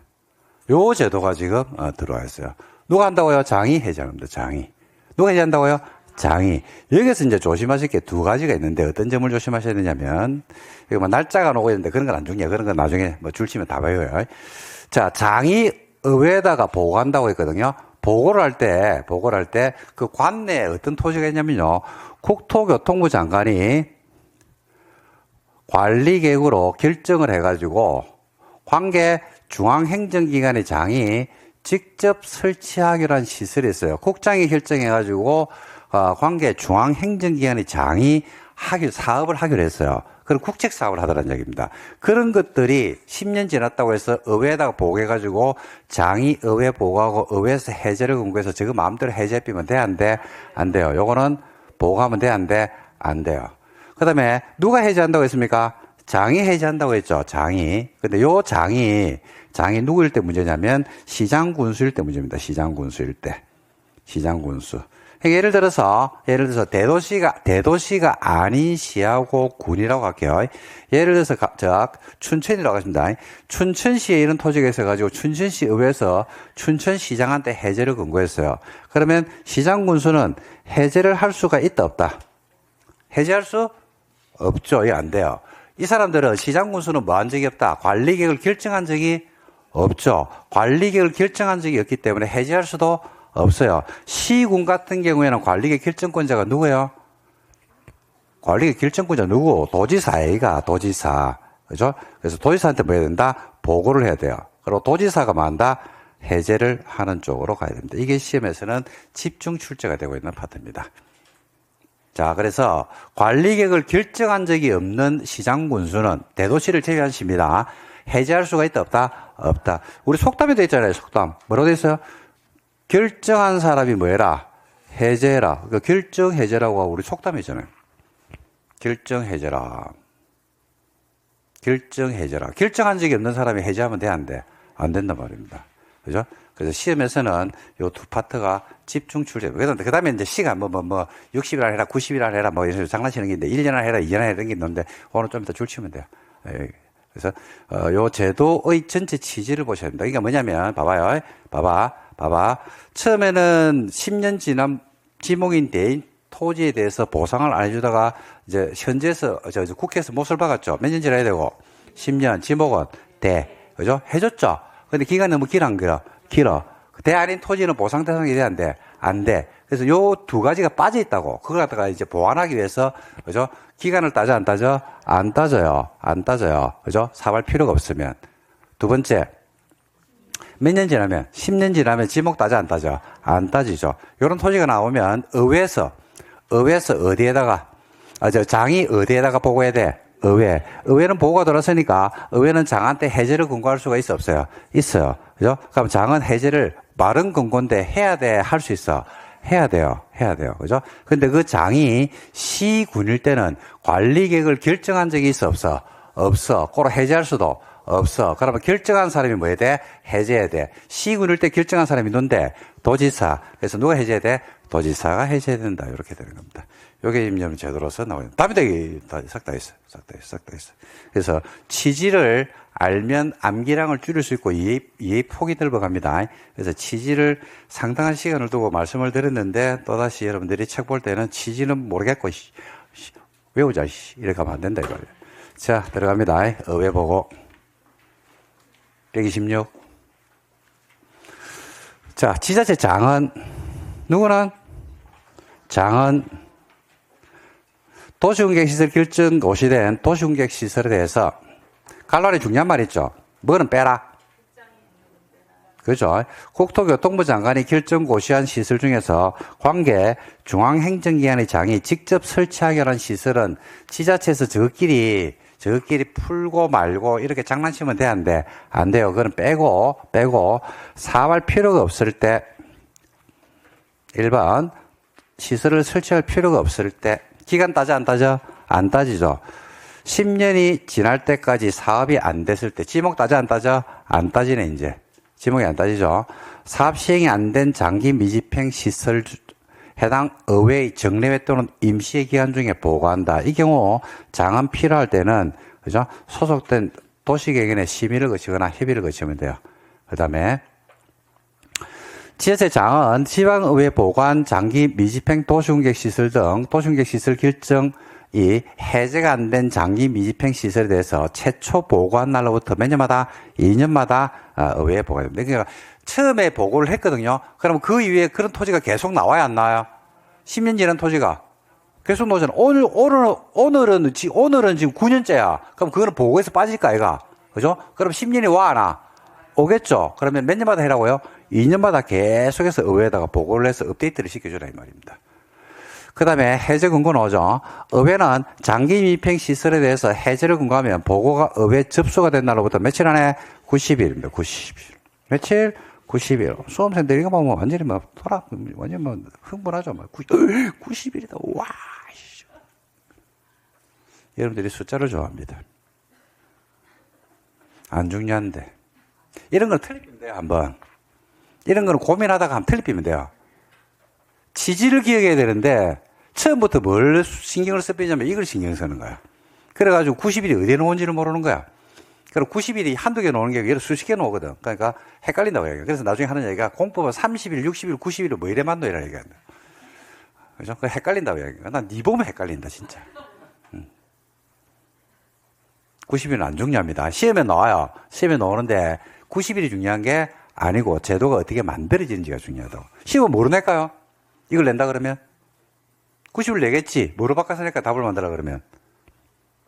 요 제도가 지금 들어와 있어요. 누가 한다고요? 장이 해제합니다. 장이. 누가 해제한다고요? 장이. 여기서 이제 조심하실 게 두 가지가 있는데 어떤 점을 조심하셔야 되냐면 이거 뭐 날짜가 오고 있는데 그런 건 안 중요해요. 그런 건 나중에 뭐 줄치면 다 봐요. 자, 장이 의회에다가 보고한다고 했거든요. 보고를 할 때 그 관내에 어떤 토지가 있냐면요. 국토교통부 장관이 관리계획으로 결정을 해가지고 관계 중앙행정기관의 장이 직접 설치하기로 한 시설이 있어요. 국장이 결정해가지고 관계 중앙행정기관의 장이 사업을 하기로 했어요. 그런 국책사업을 하더라는 얘기입니다. 그런 것들이 10년 지났다고 해서 의회에다가 보고해가지고 장이 의회 보고하고 의회에서 해제를 권고해서 지금 마음대로 해제비면 돼? 안 돼? 안 돼요. 요거는 보고하면 돼? 안 돼? 안 돼요. 그 다음에 누가 해제한다고 했습니까? 장이 해제한다고 했죠. 장이. 근데 요 장이 누구일 때 문제냐면 시장군수일 때 문제입니다. 시장군수일 때. 시장군수. 예를 들어서 대도시가 아닌 시하고 군이라고 할게요. 예를 들어서 춘천이라고 하십니다. 춘천시에 이런 토지가 있어가지고 춘천시 의회에서 춘천시장한테 해제를 권고했어요. 그러면 시장군수는 해제를 할 수가 있다 없다? 해제할 수 없죠. 이게 안 돼요. 이 사람들은 시장군수는 뭐 한 적이 없다? 관리계획을 결정한 적이 없죠. 관리계획을 결정한 적이 없기 때문에 해제할 수도 없어요. 시군 같은 경우에는 관리계획 결정권자가 누구예요? 관리계획 결정권자 누구? 도지사가 도지사. 그죠? 그래서 도지사한테 뭐 해야 된다? 보고를 해야 돼요. 그리고 도지사가 뭐 한다? 해제를 하는 쪽으로 가야 됩니다. 이게 시험에서는 집중 출제가 되고 있는 파트입니다. 자, 그래서 관리계획을 결정한 적이 없는 시장군수는 대도시를 제외한 시입니다. 해제할 수가 있다 없다? 없다. 우리 속담에 되어 있잖아요. 속담. 뭐라고 되어 있어요? 결정한 사람이 뭐 해라? 해제해라. 그러니까 결정해제라고 하고 우리 속담이 있잖아요. 결정해제라. 결정해제라. 결정한 적이 없는 사람이 해제하면 돼? 안 돼? 안 된단 말입니다. 그죠? 그래서 시험에서는 요 두 파트가 집중 출제. 그 다음에 이제 시간, 60일 안에 해라, 90일 안에 해라, 뭐, 이런 장난치는 게 있는데, 1년 안에 해라, 2년 안에 이런 게 있는데, 오늘 좀 이따 줄치면 돼요. 예. 그래서, 요 제도의 전체 취지를 보셔야 됩니다. 이게 뭐냐면, 봐봐요. 봐봐. 처음에는 10년 지난 지목인 대인 토지에 대해서 보상을 안 해주다가, 이제, 현재에서, 국회에서 못을 박았죠. 몇 년 지나야 되고, 10년, 지목은 대. 그죠? 해줬죠? 근데 기간이 너무 길어, 안 길어? 길어. 대 아닌 토지는 보상 대상이 돼, 안 돼? 안 돼. 그래서 요 두 가지가 빠져 있다고. 그걸 갖다가 이제 보완하기 위해서, 그죠? 기간을 따져, 안 따져? 안 따져요. 안 따져요. 그죠? 사발 필요가 없으면. 두 번째. 몇 년 지나면? 10년 지나면 지목 따져, 안 따져? 안 따지죠. 요런 토지가 나오면 의회에서 어디에다가, 장이 어디에다가 보고해야 돼? 의회는 보고가 들어왔으니까 의회는 장한테 해제를 권고할 수가 있어 없어요? 있어요. 그죠? 그럼 장은 해제를 말은 권고인데 해야 돼? 할 수 있어? 해야 돼요. 그죠? 근데 그 장이 시군일 때는 관리계획을 결정한 적이 있어 없어? 없어. 꼬로 해제할 수도 없어. 그러면 결정한 사람이 뭐 해야 돼? 해제해야 돼. 시군일 때 결정한 사람이 누군데? 도지사. 그래서 누가 해제해야 돼? 도지사가 해제해야 된다. 이렇게 되는 겁니다. 요게 임점 제도로서 나와요. 답이 되게 싹 다 있어. 그래서 취지를 알면 암기량을 줄일 수 있고 이해의 폭이 넓어갑니다. 그래서 취지를 상당한 시간을 두고 말씀을 드렸는데 또다시 여러분들이 책 볼 때는 취지는 모르겠고 외우자 이렇게 하면 안 된다 이거예요. 자, 들어갑니다. 의회 보고 126. 자, 지자체 장은 누구는? 장은 도시공객시설 결정 고시된 도시공객시설에 대해서 갈론이 중요한 말 있죠. 뭐는 빼라. 그죠? 국토교통부 장관이 결정 고시한 시설 중에서 관계 중앙행정기관의 장이 직접 설치하게 하는 시설은 지자체에서 저끼리 풀고 말고 이렇게 장난치면 되는데 안 돼요. 그건 빼고 사업할 필요가 없을 때 1번 시설을 설치할 필요가 없을 때 기간 따져 안 따져? 안 따지죠. 10년이 지날 때까지 사업이 안 됐을 때 지목 따져 안 따져? 안 따지네 이제. 지목이 안 따지죠. 사업 시행이 안 된 장기 미집행 시설 해당 의회의 정례회 또는 임시의 기간 중에 보고한다. 이 경우 장은 필요할 때는 그죠? 소속된 도시계획원의 심의를 거치거나 협의를 거치면 돼요. 그다음에 지자체 장은 지방의회 보고한 장기 미집행 도시공객 시설 등 도시공객 시설 결정이 해제가 안 된 장기 미집행 시설에 대해서 최초 보고한 날로부터 몇 년마다 2년마다 의회에 보고합니다. 그러니까 처음에 보고를 했거든요. 그럼 그 이후에 그런 토지가 계속 나와야 안 나와요? 10년 지난 토지가 계속 나오잖아. 오늘은 지금 9년째야. 그럼 그거는 보고에서 빠질까, 아이가? 그죠? 그럼 10년이 와, 안 와? 오겠죠? 그러면 몇 년마다 해라고요? 2년마다 계속해서 의회에다가 보고를 해서 업데이트를 시켜주라, 이 말입니다. 그 다음에 해제 근거는 오죠. 의회는 장기 미집행 시설에 대해서 해제를 근거하면 보고가 의회 접수가 된 날로부터 며칠 안에 90일입니다. 90일. 며칠? 90일. 수험생들 이거 보면 완전히 완전 흥분하죠. 90일이다. 와. 여러분들이 숫자를 좋아합니다. 안 중요한데. 이런 건 틀리면 돼요, 한번. 이런 거는 고민하다가 한번 틀리면 돼요. 취지를 기억해야 되는데, 처음부터 뭘 신경을 쓰냐면 이걸 신경 쓰는 거야. 그래가지고 90일이 어디에 놓은지를 모르는 거야. 그리고 90일이 한두 개 놓는 게 예를 수십 개 놓거든. 그러니까 헷갈린다고 얘기해요. 그래서 나중에 하는 얘기가 공법은 30일, 60일, 90일을 뭐 이래만 놓으라 얘기한다. 그죠? 그 헷갈린다고 얘기해요. 난 네 보면 헷갈린다, 진짜. 90일은 안 중요합니다. 시험에 나와요. 시험에 나오는데 90일이 중요한 게 아니고 제도가 어떻게 만들어지는지가 중요하다고. 시험 모르낼까요? 이걸 낸다 그러면? 90일 내겠지. 뭐로 바꿔서 낼까 답을 만들라 그러면?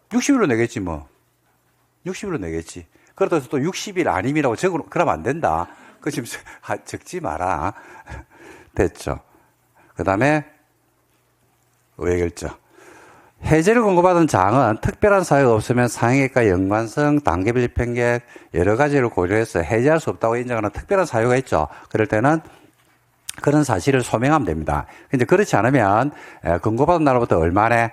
60일로 내겠지 뭐. 60일로 내겠지. 그렇다고 해서 또 60일 아님이라고 그러면 안 된다. 그 지금 적지 마라. 됐죠. 그 다음에 의회결정. 해제를 권고받은 장은 특별한 사유가 없으면 상해객과 연관성, 단계별 집행계획 여러 가지를 고려해서 해제할 수 없다고 인정하는 특별한 사유가 있죠. 그럴 때는 그런 사실을 소명하면 됩니다. 근데 그렇지 않으면 권고받은 날로부터 얼마네?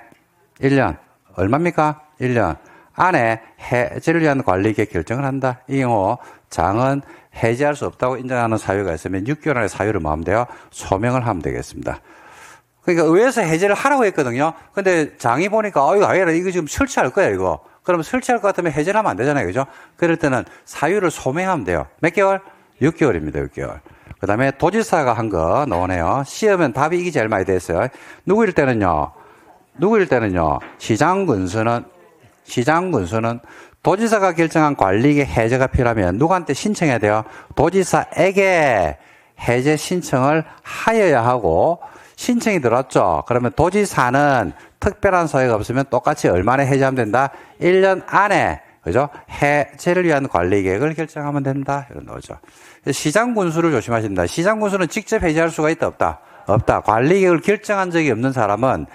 1년. 얼마입니까? 1년. 안에 해제를 위한 관리계획 결정을 한다. 이 경우 장은 해제할 수 없다고 인정하는 사유가 있으면 6개월 안에 사유를 마음대로 소명을 하면 되겠습니다. 그러니까 의회에서 해제를 하라고 했거든요. 근데 장이 보니까 이거 아니라 이거 지금 설치할 거야 이거. 그러면 설치할 것 같으면 해제를 하면 안 되잖아요. 그죠? 그럴 때는 사유를 소명하면 돼요. 몇 개월? 6개월입니다. 6개월. 그 다음에 도지사가 한 거 나오네요. 시험은 답이 이게 제일 많이 됐어요. 누구일 때는요. 시장군수는 도지사가 결정한 관리계 해제가 필요하면 누구한테 신청해야 돼요? 도지사에게 해제 신청을 하여야 하고 신청이 들어왔죠. 그러면 도지사는 특별한 사유가 없으면 똑같이 얼마나 해제하면 된다? 1년 안에 그죠? 해제를 위한 관리 계획을 결정하면 된다. 이런 거죠. 시장 군수를 조심하신다. 시장 군수는 직접 해제할 수가 있다, 없다? 없다. 관리 계획을 결정한 적이 없는 사람은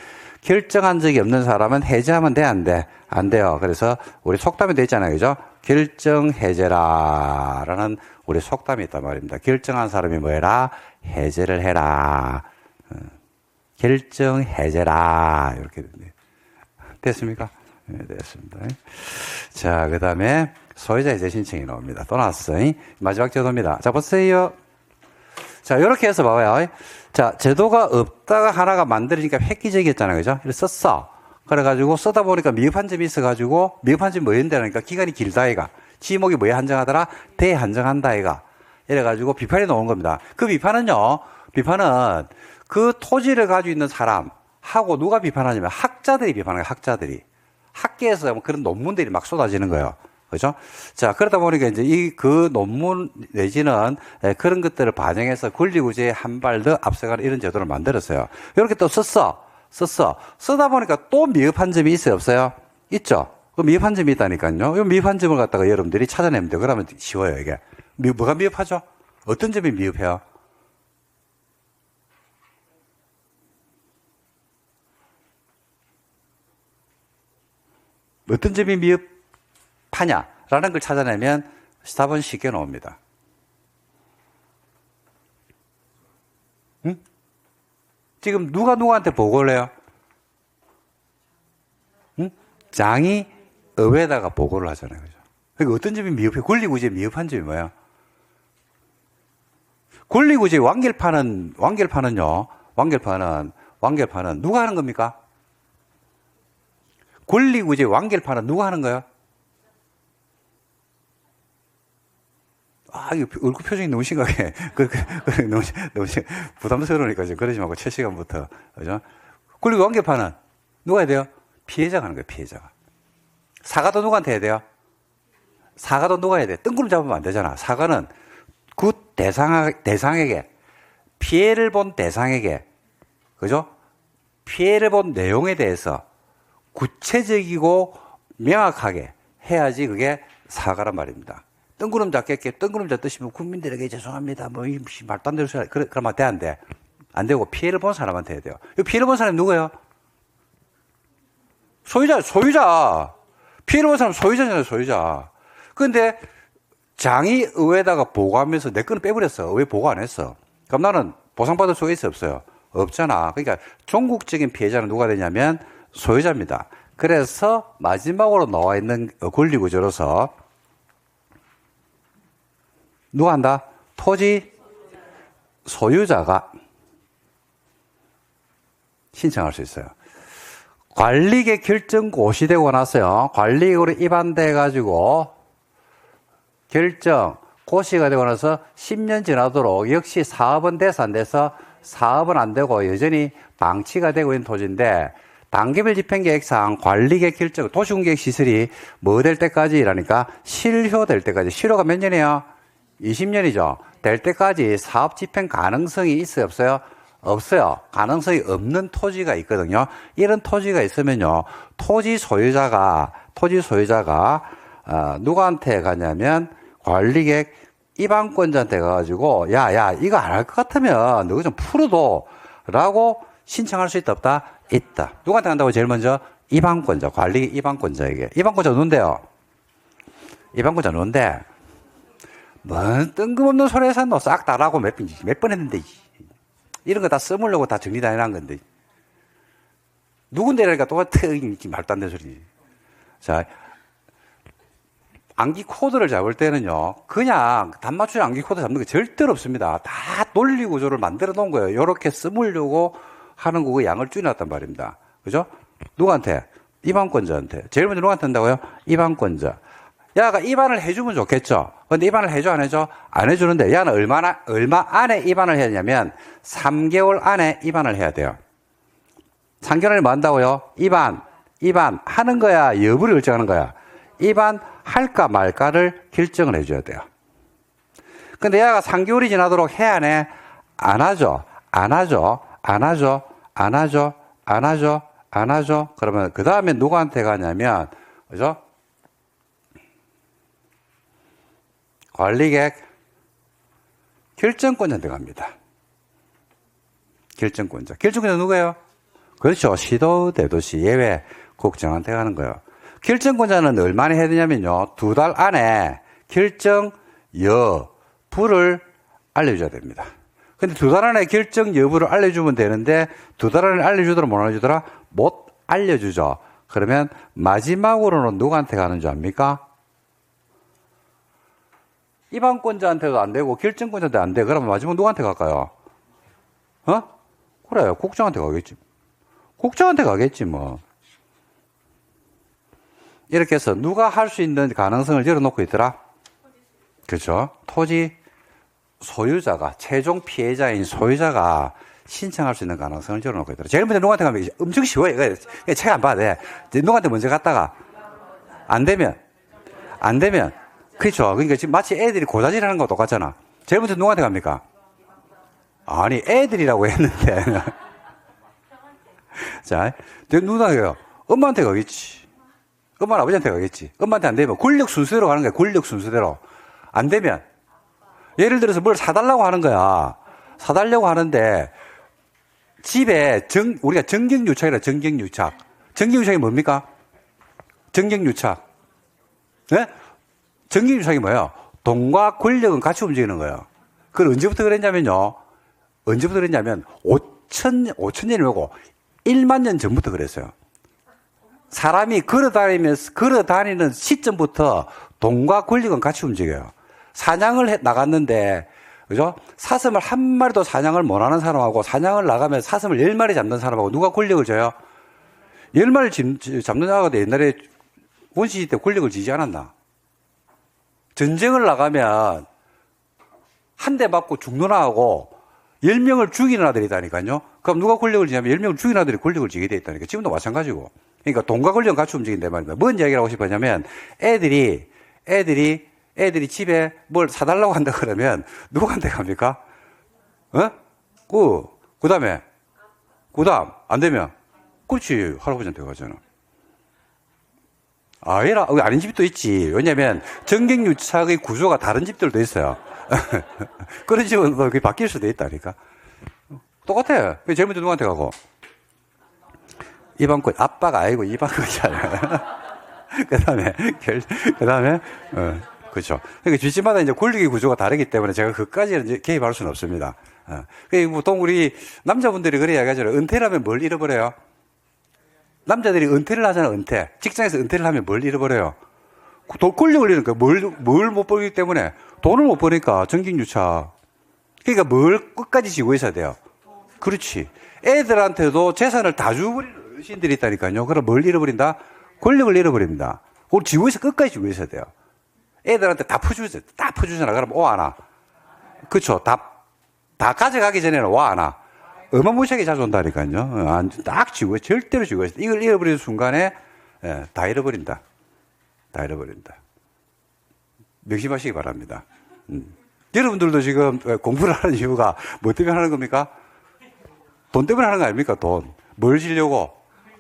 해제하면 돼, 안 돼? 안 돼요. 그래서 우리 속담이 돼 있잖아요. 그죠? 결정해제라라는 우리 속담이 있단 말입니다. 결정한 사람이 뭐 해라? 해제를 해라. 결정해제라. 이렇게 됐습니까? 네, 됐습니다. 자, 그 다음에 소유자 해제 신청이 나옵니다. 또 나왔어요. 마지막 제도입니다. 자, 보세요. 자, 이렇게 해서 봐봐요. 자, 제도가 없다가 하나가 만들어지니까 획기적이었잖아요. 그죠? 그래서 썼어. 그래가지고 쓰다 보니까 미흡한 점이 있어가지고, 미흡한 점이 뭐였는데, 기간이 길다, 아이가. 지목이 뭐에 한정하더라? 대한정한다, 아이가. 이래가지고 비판이 나온 겁니다. 그 비판은 그 토지를 가지고 있는 사람하고 누가 비판하냐면 학자들이 비판해요, 학자들이. 학계에서 그런 논문들이 막 쏟아지는 거예요. 그죠? 자, 그러다 보니까 이제 그 논문 내지는 그런 것들을 반영해서 권리구제에 한 발 더 앞서가는 이런 제도를 만들었어요. 이렇게 또 썼어. 썼어. 쓰다 보니까 또 미흡한 점이 있어요, 없어요? 있죠? 그 미흡한 점이 있다니까요. 이 미흡한 점을 갖다가 여러분들이 찾아내면 돼요. 그러면 쉬워요, 이게. 뭐가 미흡하죠? 어떤 점이 미흡해요? 어떤 점이 미흡하냐라는 걸 찾아내면 답은 쉽게 나옵니다. 응? 지금 누가 누구한테 보고를 해요? 응? 장이 의회에다가 보고를 하잖아요. 그죠? 그러니까 어떤 점이 미흡해요? 권리구제의 미흡한 점이 뭐예요? 권리구제 완결판은요, 완결판은 누가 하는 겁니까? 권리구제 완결판은 누가 하는 거예요? 아, 이거 얼굴 표정이 너무 심각해. 너무 부담스러우니까 지금 그러지 말고 첫 시간부터. 그죠? 권리구제 완결판은 누가 해야 돼요? 피해자가 하는 거예요, 피해자가. 사과도 누구한테 해야 돼요? 사과도 누가 해야 돼? 뜬구름 잡으면 안 되잖아. 사과는 그 대상에게, 피해를 본 대상에게, 그죠? 피해를 본 내용에 대해서 구체적이고 명확하게 해야지 그게 사과란 말입니다. 뜬구름 잡겠게, 뜬구름 잡듯이 뭐 국민들에게 죄송합니다. 뭐, 말도 안 되는 소리, 그러면 돼, 안 돼? 안 되고 피해를 본 사람한테 해야 돼요. 이 피해를 본 사람이 누구예요? 소유자. 피해를 본 사람은 소유자잖아요, 소유자. 근데 장이 의회에다가 보고하면서 내 거는 빼버렸어. 왜 보고 안 했어? 그럼 나는 보상받을 수가 있어, 없어요? 없잖아. 그러니까 종국적인 피해자는 누가 되냐면 소유자입니다. 그래서 마지막으로 나와 있는 권리구조로서 누가 한다? 토지 소유자가 신청할 수 있어요. 관리계 결정 고시되고 나서요. 관리계로 입안돼 가지고 결정 고시가 되고 나서 10년 지나도록 역시 사업은 돼서 안 돼서 사업은 안 되고 여전히 방치가 되고 있는 토지인데 단계별 집행계획상 관리계획 결정 도시공계획시설이 뭐 될 때까지라니까 실효될 때까지. 실효가 몇 년이에요? 20년이죠. 될 때까지 사업 집행 가능성이 있어요, 없어요? 없어요. 가능성이 없는 토지가 있거든요. 이런 토지가 있으면요, 토지 소유자가 누구한테 가냐면 관리계획 입안권자한테 가가지고 야 이거 안 할 것 같으면 너가 좀 풀어둬 라고 신청할 수 있다, 없다? 있다. 누구한테 간다고? 제일 먼저 입안권자, 관리 입안권자에게. 입안권자 누군데요? 입안권자 누군데? 뭔 뜬금없는 소리 해서 너 싹 다라고 몇 번 했는데 이런 거 다 써먹으려고 다 정리 다 해놓은 건데 누군데라니까 똑같아. 말도 안 되는 소리지. 자, 암기 코드를 잡을 때는요, 그냥 단맞춤 암기 코드 잡는 게 절대로 없습니다. 다 논리 구조를 만들어 놓은 거예요. 이렇게 써보려고 하는 거고 양을 줄여놨단 말입니다. 그죠? 누구한테? 입안권자한테. 제일 먼저 누구한테 한다고요? 입안권자. 야가 입안을 해주면 좋겠죠? 근데 입안을 해줘, 안 해줘? 안 해주는데, 야는 얼마 안에 입안을 해야 되냐면, 3개월 안에 입안을 해야 돼요. 3개월 안에 뭐 한다고요? 입안 하는 거야? 여부를 결정하는 거야? 입안 할까 말까를 결정을 해줘야 돼요. 근데 얘가 3개월이 지나도록 해, 안 해? 안 하죠. 그러면 그 다음에 누구한테 가냐면, 그죠? 관리계획 결정권자한테 갑니다. 결정권자 누구예요? 그렇죠. 시도, 대도시, 예외, 국정한테 가는 거예요. 결정권자는 얼마나 해야 되냐면요, 2달 안에 결정 여부를 알려줘야 됩니다. 근데 2달 안에 결정 여부를 알려주면 되는데 2달 안에 알려주더라, 못 알려주더라? 못 알려주죠. 그러면 마지막으로는 누구한테 가는 줄 압니까? 입안권자한테도 안 되고 결정권자한테 안 돼. 그러면 마지막 누구한테 갈까요? 그래요. 국정한테 가겠지 뭐. 이렇게 해서 누가 할 수 있는 가능성을 열어놓고 있더라? 그렇죠. 토지 소유자가, 최종 피해자인 소유자가 신청할 수 있는 가능성을 열어놓고 있더라. 제일 먼저 누구한테 가면 엄청 쉬워요. 이거 책 안 봐도 돼. 누구한테 먼저 갔다가 안 되면 그렇죠. 그러니까 지금 마치 애들이 고자질 하는 거 똑같잖아. 제일 먼저 누구한테 갑니까? 아니, 애들이라고 했는데 자, 누나가요. 엄마한테 가겠지. 엄마는 아버지한테 가겠지. 엄마한테 안 되면 권력 순서대로 가는 거야. 권력 순서대로. 안 되면 예를 들어서 뭘 사달라고 하는 거야. 사달라고 하는데 집에 우리가 정경유착이라 정경유착. 정경유착이 뭡니까? 정경유착. 네? 정경유착이 뭐예요? 돈과 권력은 같이 움직이는 거예요. 그걸 언제부터 그랬냐면요. 언제부터 그랬냐면 5천 년이 오고 1만 년 전부터 그랬어요. 사람이 걸어다니는 시점부터 돈과 권력은 같이 움직여요. 사냥을 나갔는데, 그죠? 사슴을 한 마리도 사냥을 못 하는 사람하고 사냥을 나가면 사슴을 10마리 잡는 사람하고 누가 권력을 줘요? 10마리 잡는 자가 옛날에 원시시 때 권력을 지지 않았나? 전쟁을 나가면 한 대 맞고 죽는 아하고 10명을 죽이는 아들이 있다니까요. 그럼 누가 권력을 지냐면 10명을 죽이는 아들이 권력을 지게 돼 있다니까. 지금도 마찬가지고. 그러니까 돈과 권력은 같이 움직인단 말입니다. 뭔 이야기를 하고 싶었냐면 애들이 집에 뭘 사달라고 한다 그러면 누구한테 갑니까? 그 다음, 안 되면, 그렇지, 할아버지한테 가잖아. 아닌 집도 있지. 왜냐면, 정경유착의 구조가 다른 집들도 있어요. 그런 집은 그게 바뀔 수도 있다니까. 똑같아. 제일 먼저 누구한테 가고? 이방권, 아빠가 아니고 이방권이잖아요. 그 다음에, 그렇죠. 그러니까 집집마다 이제 권력의 구조가 다르기 때문에 제가 그까지는 이제 개입할 수는 없습니다. 보통 우리 남자분들이 그래 이야기하잖아요. 은퇴를 하면 뭘 잃어버려요? 남자들이 은퇴를 하잖아요, 은퇴. 직장에서 은퇴를 하면 뭘 잃어버려요? 권력을 잃으니까 뭘 못 벌기 때문에 돈을 못 버니까 정경유착. 그러니까 뭘 끝까지 지고 있어야 돼요. 그렇지. 애들한테도 재산을 다 주어버리는 어르신들이 있다니까요. 그럼 뭘 잃어버린다? 권력을 잃어버립니다. 그걸 지고 있어, 끝까지 지고 있어야 돼요. 애들한테 다 퍼주잖아. 그럼 안 와. 그쵸. 다 가져가기 전에는 안 와. 어마무시하게 자주 온다니까요. 딱 지고, 절대로 지고 있어. 이걸 잃어버리는 순간에, 다 잃어버린다. 다 잃어버린다. 명심하시기 바랍니다. 여러분들도 지금 공부를 하는 이유가 뭐 때문에 하는 겁니까? 돈 때문에 하는 거 아닙니까? 돈. 뭘 지려고?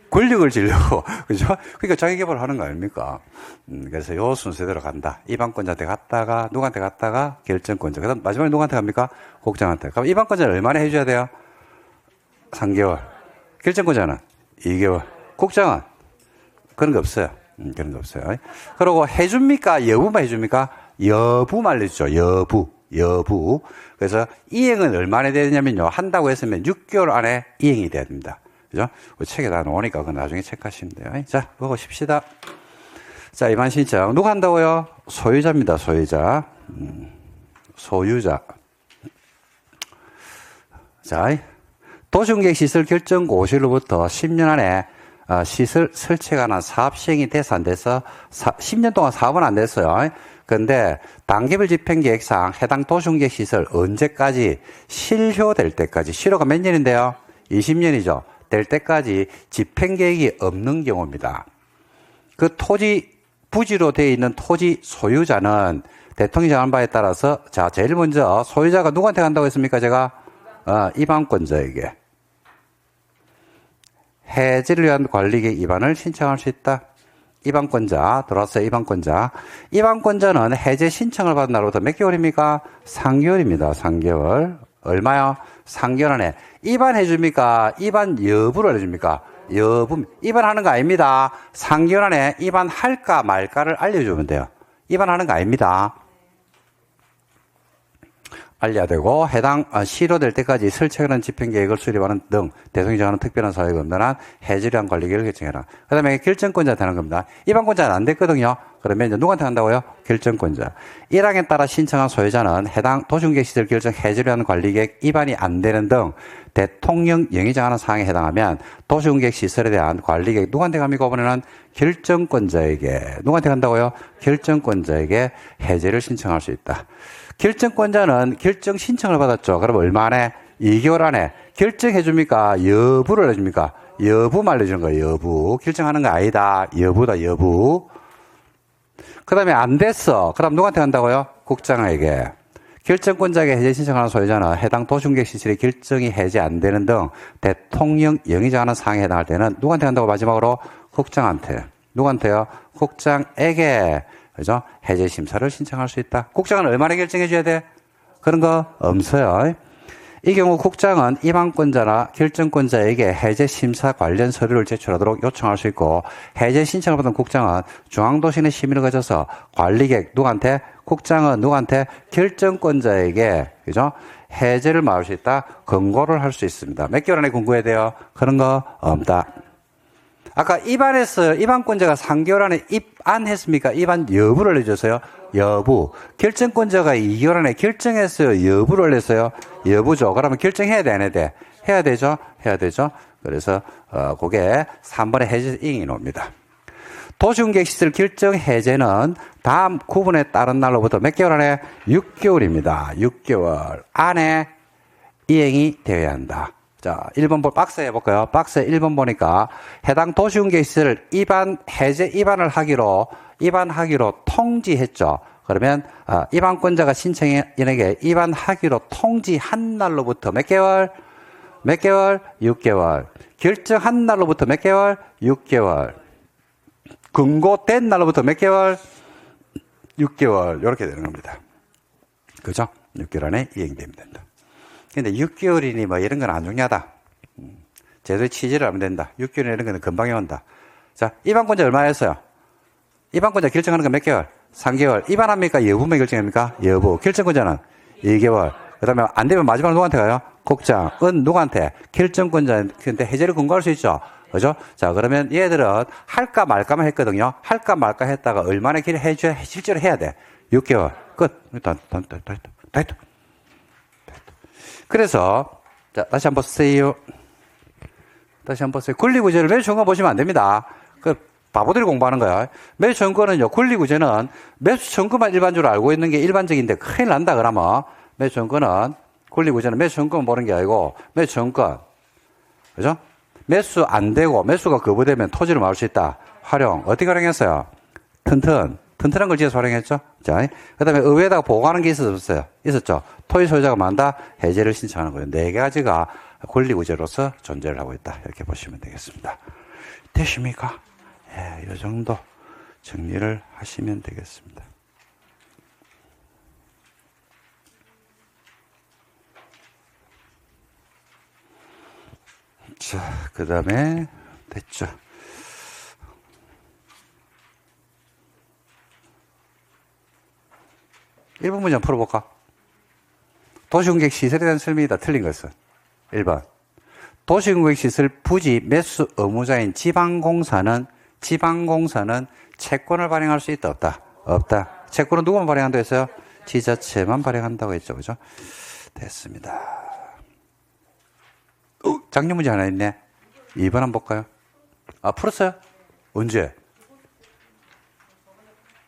권력을 지려고. 그죠? 그러니까 자기개발을 하는 거 아닙니까? 그래서 요 순서대로 간다. 이방권자한테 갔다가, 누구한테 갔다가 결정권자. 그 다음 마지막에 누구한테 갑니까? 국장한테. 그럼 이방권자는 얼마나 해줘야 돼요? 3개월. 결정권자는 2개월. 국장은 그런 거 없어요. 그런 거 없어요. 그리고 해줍니까? 여부만 해줍니까? 여부만 해주죠. 여부. 그래서 이행은 얼마나 돼야 되냐면요. 한다고 했으면 6개월 안에 이행이 돼야 됩니다. 그죠? 책에 다 놓으니까 그건 나중에 체크하시면 돼요. 자, 보고 쉽시다. 자, 이반 신청. 누가 한다고요? 소유자입니다. 소유자. 자, 도시공객 시설 결정 고시로부터 10년 안에 시설 설치가 난 사업 시행이 돼서 안 돼서 10년 동안 사업은 안 됐어요. 그런데 단계별 집행계획상 해당 도시공객 시설 언제까지 실효될 때까지, 실효가 몇 년인데요? 20년이죠. 될 때까지 집행계획이 없는 경우입니다. 그 토지, 부지로 되어 있는 토지 소유자는 대통령이 정한 바에 따라서, 자, 제일 먼저 소유자가 누구한테 간다고 했습니까? 제가? 이방권자에게. 해지를 위한 관리계획 위반을 신청할 수 있다. 이방권자, 들어왔어요, 이방권자. 이방권자는 해제 신청을 받은 날부터 몇 개월입니까? 3개월입니다, 3개월. 얼마요? 3개월 안에. 입안해줍니까? 입안 여부를 해줍니까? 여부. 입안하는 거 아닙니다. 3개월 안에 입안할까 말까를 알려주면 돼요. 입안하는 거 아닙니다. 알려야 되고, 해당 실효될 때까지 설치하는 집행계획을 수립하는 등 대통령이 정하는 특별한 사유가 없는 한 해지를 관리계획을 결정해라. 그 다음에 결정권자한테 하는 겁니다. 입안권자는 안 됐거든요. 그러면 이제 누구한테 한다고요? 결정권자. 1항에 따라 신청한 소유자는 해당 도시공객시설 결정 해지를 위한 관리계획 입안이 안 되는 등 대통령령이 정하는 사항에 해당하면 도시공객시설에 대한 관리계획 누구한테 갑니까? 이번에는 결정권자에게. 누구한테 간다고요? 결정권자에게 해제를 신청할 수 있다. 결정권자는 결정 신청을 받았죠. 그럼 얼마 안에? 2개월 안에 결정해 줍니까? 여부를 해줍니까? 여부만 알려주는 거예요. 여부. 결정하는 거 아니다. 여부다. 여부. 그 다음에 안 됐어. 그럼 누구한테 간다고요? 국장에게. 결정권자에게 해제 신청하는 소유자는 해당 도시공격 시설의 결정이 해제 안 되는 등 대통령 영의 정하는 사항에 해당할 때는 누구한테 한다고 마지막으로 국장한테. 누구한테요? 국장에게. 그죠? 해제 심사를 신청할 수 있다. 국장은 얼마나 결정해 줘야 돼? 그런 거 없어요. 이 경우 국장은 입안권자나 결정권자에게 해제 심사 관련 서류를 제출하도록 요청할 수 있고 해제 신청을 받은 국장은 중앙도시내 심의를 거쳐서 관리객 누구한테? 국장은 누구한테? 결정권자에게 그죠? 해제를 막을 수 있다. 권고를 할 수 있습니다. 몇 개월 안에 권고해야 돼요? 그런 거 없다. 아까 입안했어요. 입안권자가 3개월 안에 입안했습니까? 입안 여부를 내줬어요. 여부. 결정권자가 2개월 안에 결정했어요. 여부를 냈어요. 여부죠. 그러면 결정해야 돼, 안 해야 돼? 해야 되죠? 해야 되죠? 그래서, 그게 3번의 해제 이행이 나옵니다. 도시공격시설 결정 해제는 다음 구분에 따른 날로부터 몇 개월 안에? 6개월입니다. 6개월 안에 이행이 되어야 한다. 자, 1번 박스에 해볼까요? 박스에 1번 보니까 해당 도시공격시설 해제 입안하기로 통지했죠. 그러면, 입안권자가 신청인에게 입안하기로 통지한 날로부터 몇 개월? 몇 개월? 6개월. 결정한 날로부터 몇 개월? 6개월. 권고된 날로부터 몇 개월? 6개월. 이렇게 되는 겁니다. 그죠? 6개월 안에 이행되면 된다. 근데 6개월이니 뭐 이런 건 안 중요하다. 제도의 취지를 알면 된다. 6개월 이런 거는 금방에 온다. 자, 입안권자 얼마였어요? 입안권자 결정하는 건 몇 개월? 3개월. 입안합니까? 여부만 결정합니까? 여부. 결정권자는 2개월. 그 다음에 안 되면 마지막으로 누구한테 가요? 국장은 누구한테? 결정권자한테 해제를 권고할 수 있죠. 그죠? 자, 그러면 얘들은 할까 말까만 했거든요. 할까 말까 했다가 얼마나 길 실제로 해야 돼? 6개월. 끝. 다 했다. 그래서, 자, 다시 한번 보세요. 권리구제를 매수 정권 보시면 안 됩니다. 바보들이 공부하는 거야. 매수 정권은요, 권리구제는 매수 정권만 일반적으로 알고 있는 게 일반적인데 큰일 난다, 그러면. 매수 정권은, 권리구제는 매수 정권 보는 게 아니고, 매수 정권. 그죠? 매수 안 되고, 매수가 거부되면 토지를 막을 수 있다. 활용. 어떻게 활용했어요? 튼튼한 걸 지어서 활용했죠? 자, 그 다음에 의회에다가 보고하는 게 있었어요? 있었죠? 토지 소유자가 만다 해제를 신청하는 거예요. 4가지가 권리구제로서 존재를 하고 있다. 이렇게 보시면 되겠습니다. 되십니까? 예, 이 정도 정리를 하시면 되겠습니다. 자, 그 다음에 됐죠? 일본 문제 한번 풀어볼까? 도시공격 시설에 대한 설명이다. 틀린 것은 1번. 도시공격 시설 부지 매수 의무자인 지방공사는 채권을 발행할 수 있다. 없다. 없다. 채권은 누구만 발행한다고 했어요? 지자체만 발행한다고 했죠. 그죠? 됐습니다. 작년 문제 하나 있네. 2번 한번 볼까요? 풀었어요? 언제?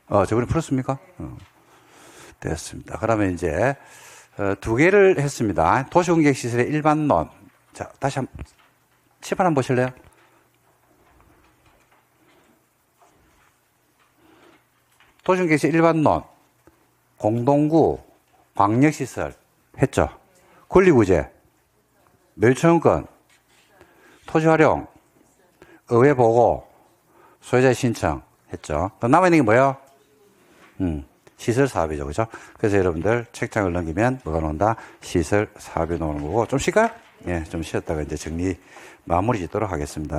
저번에 풀었습니까? 됐습니다. 그러면 이제 2개를 했습니다. 도시공격시설의 일반론. 자, 다시 칠판 한번 보실래요? 도시공격시설 일반론, 공동구, 광역시설 했죠. 권리구제, 멸치원권, 토지활용, 의회보고, 소유자 신청 했죠. 그럼 남아있는 게 뭐예요? 시설 사업이죠. 그죠? 그래서 여러분들 책장을 넘기면 뭐가 나온다? 시설 사업이 나오는 거고. 좀 쉴까요? 예, 좀 쉬었다가 이제 정리 마무리 짓도록 하겠습니다.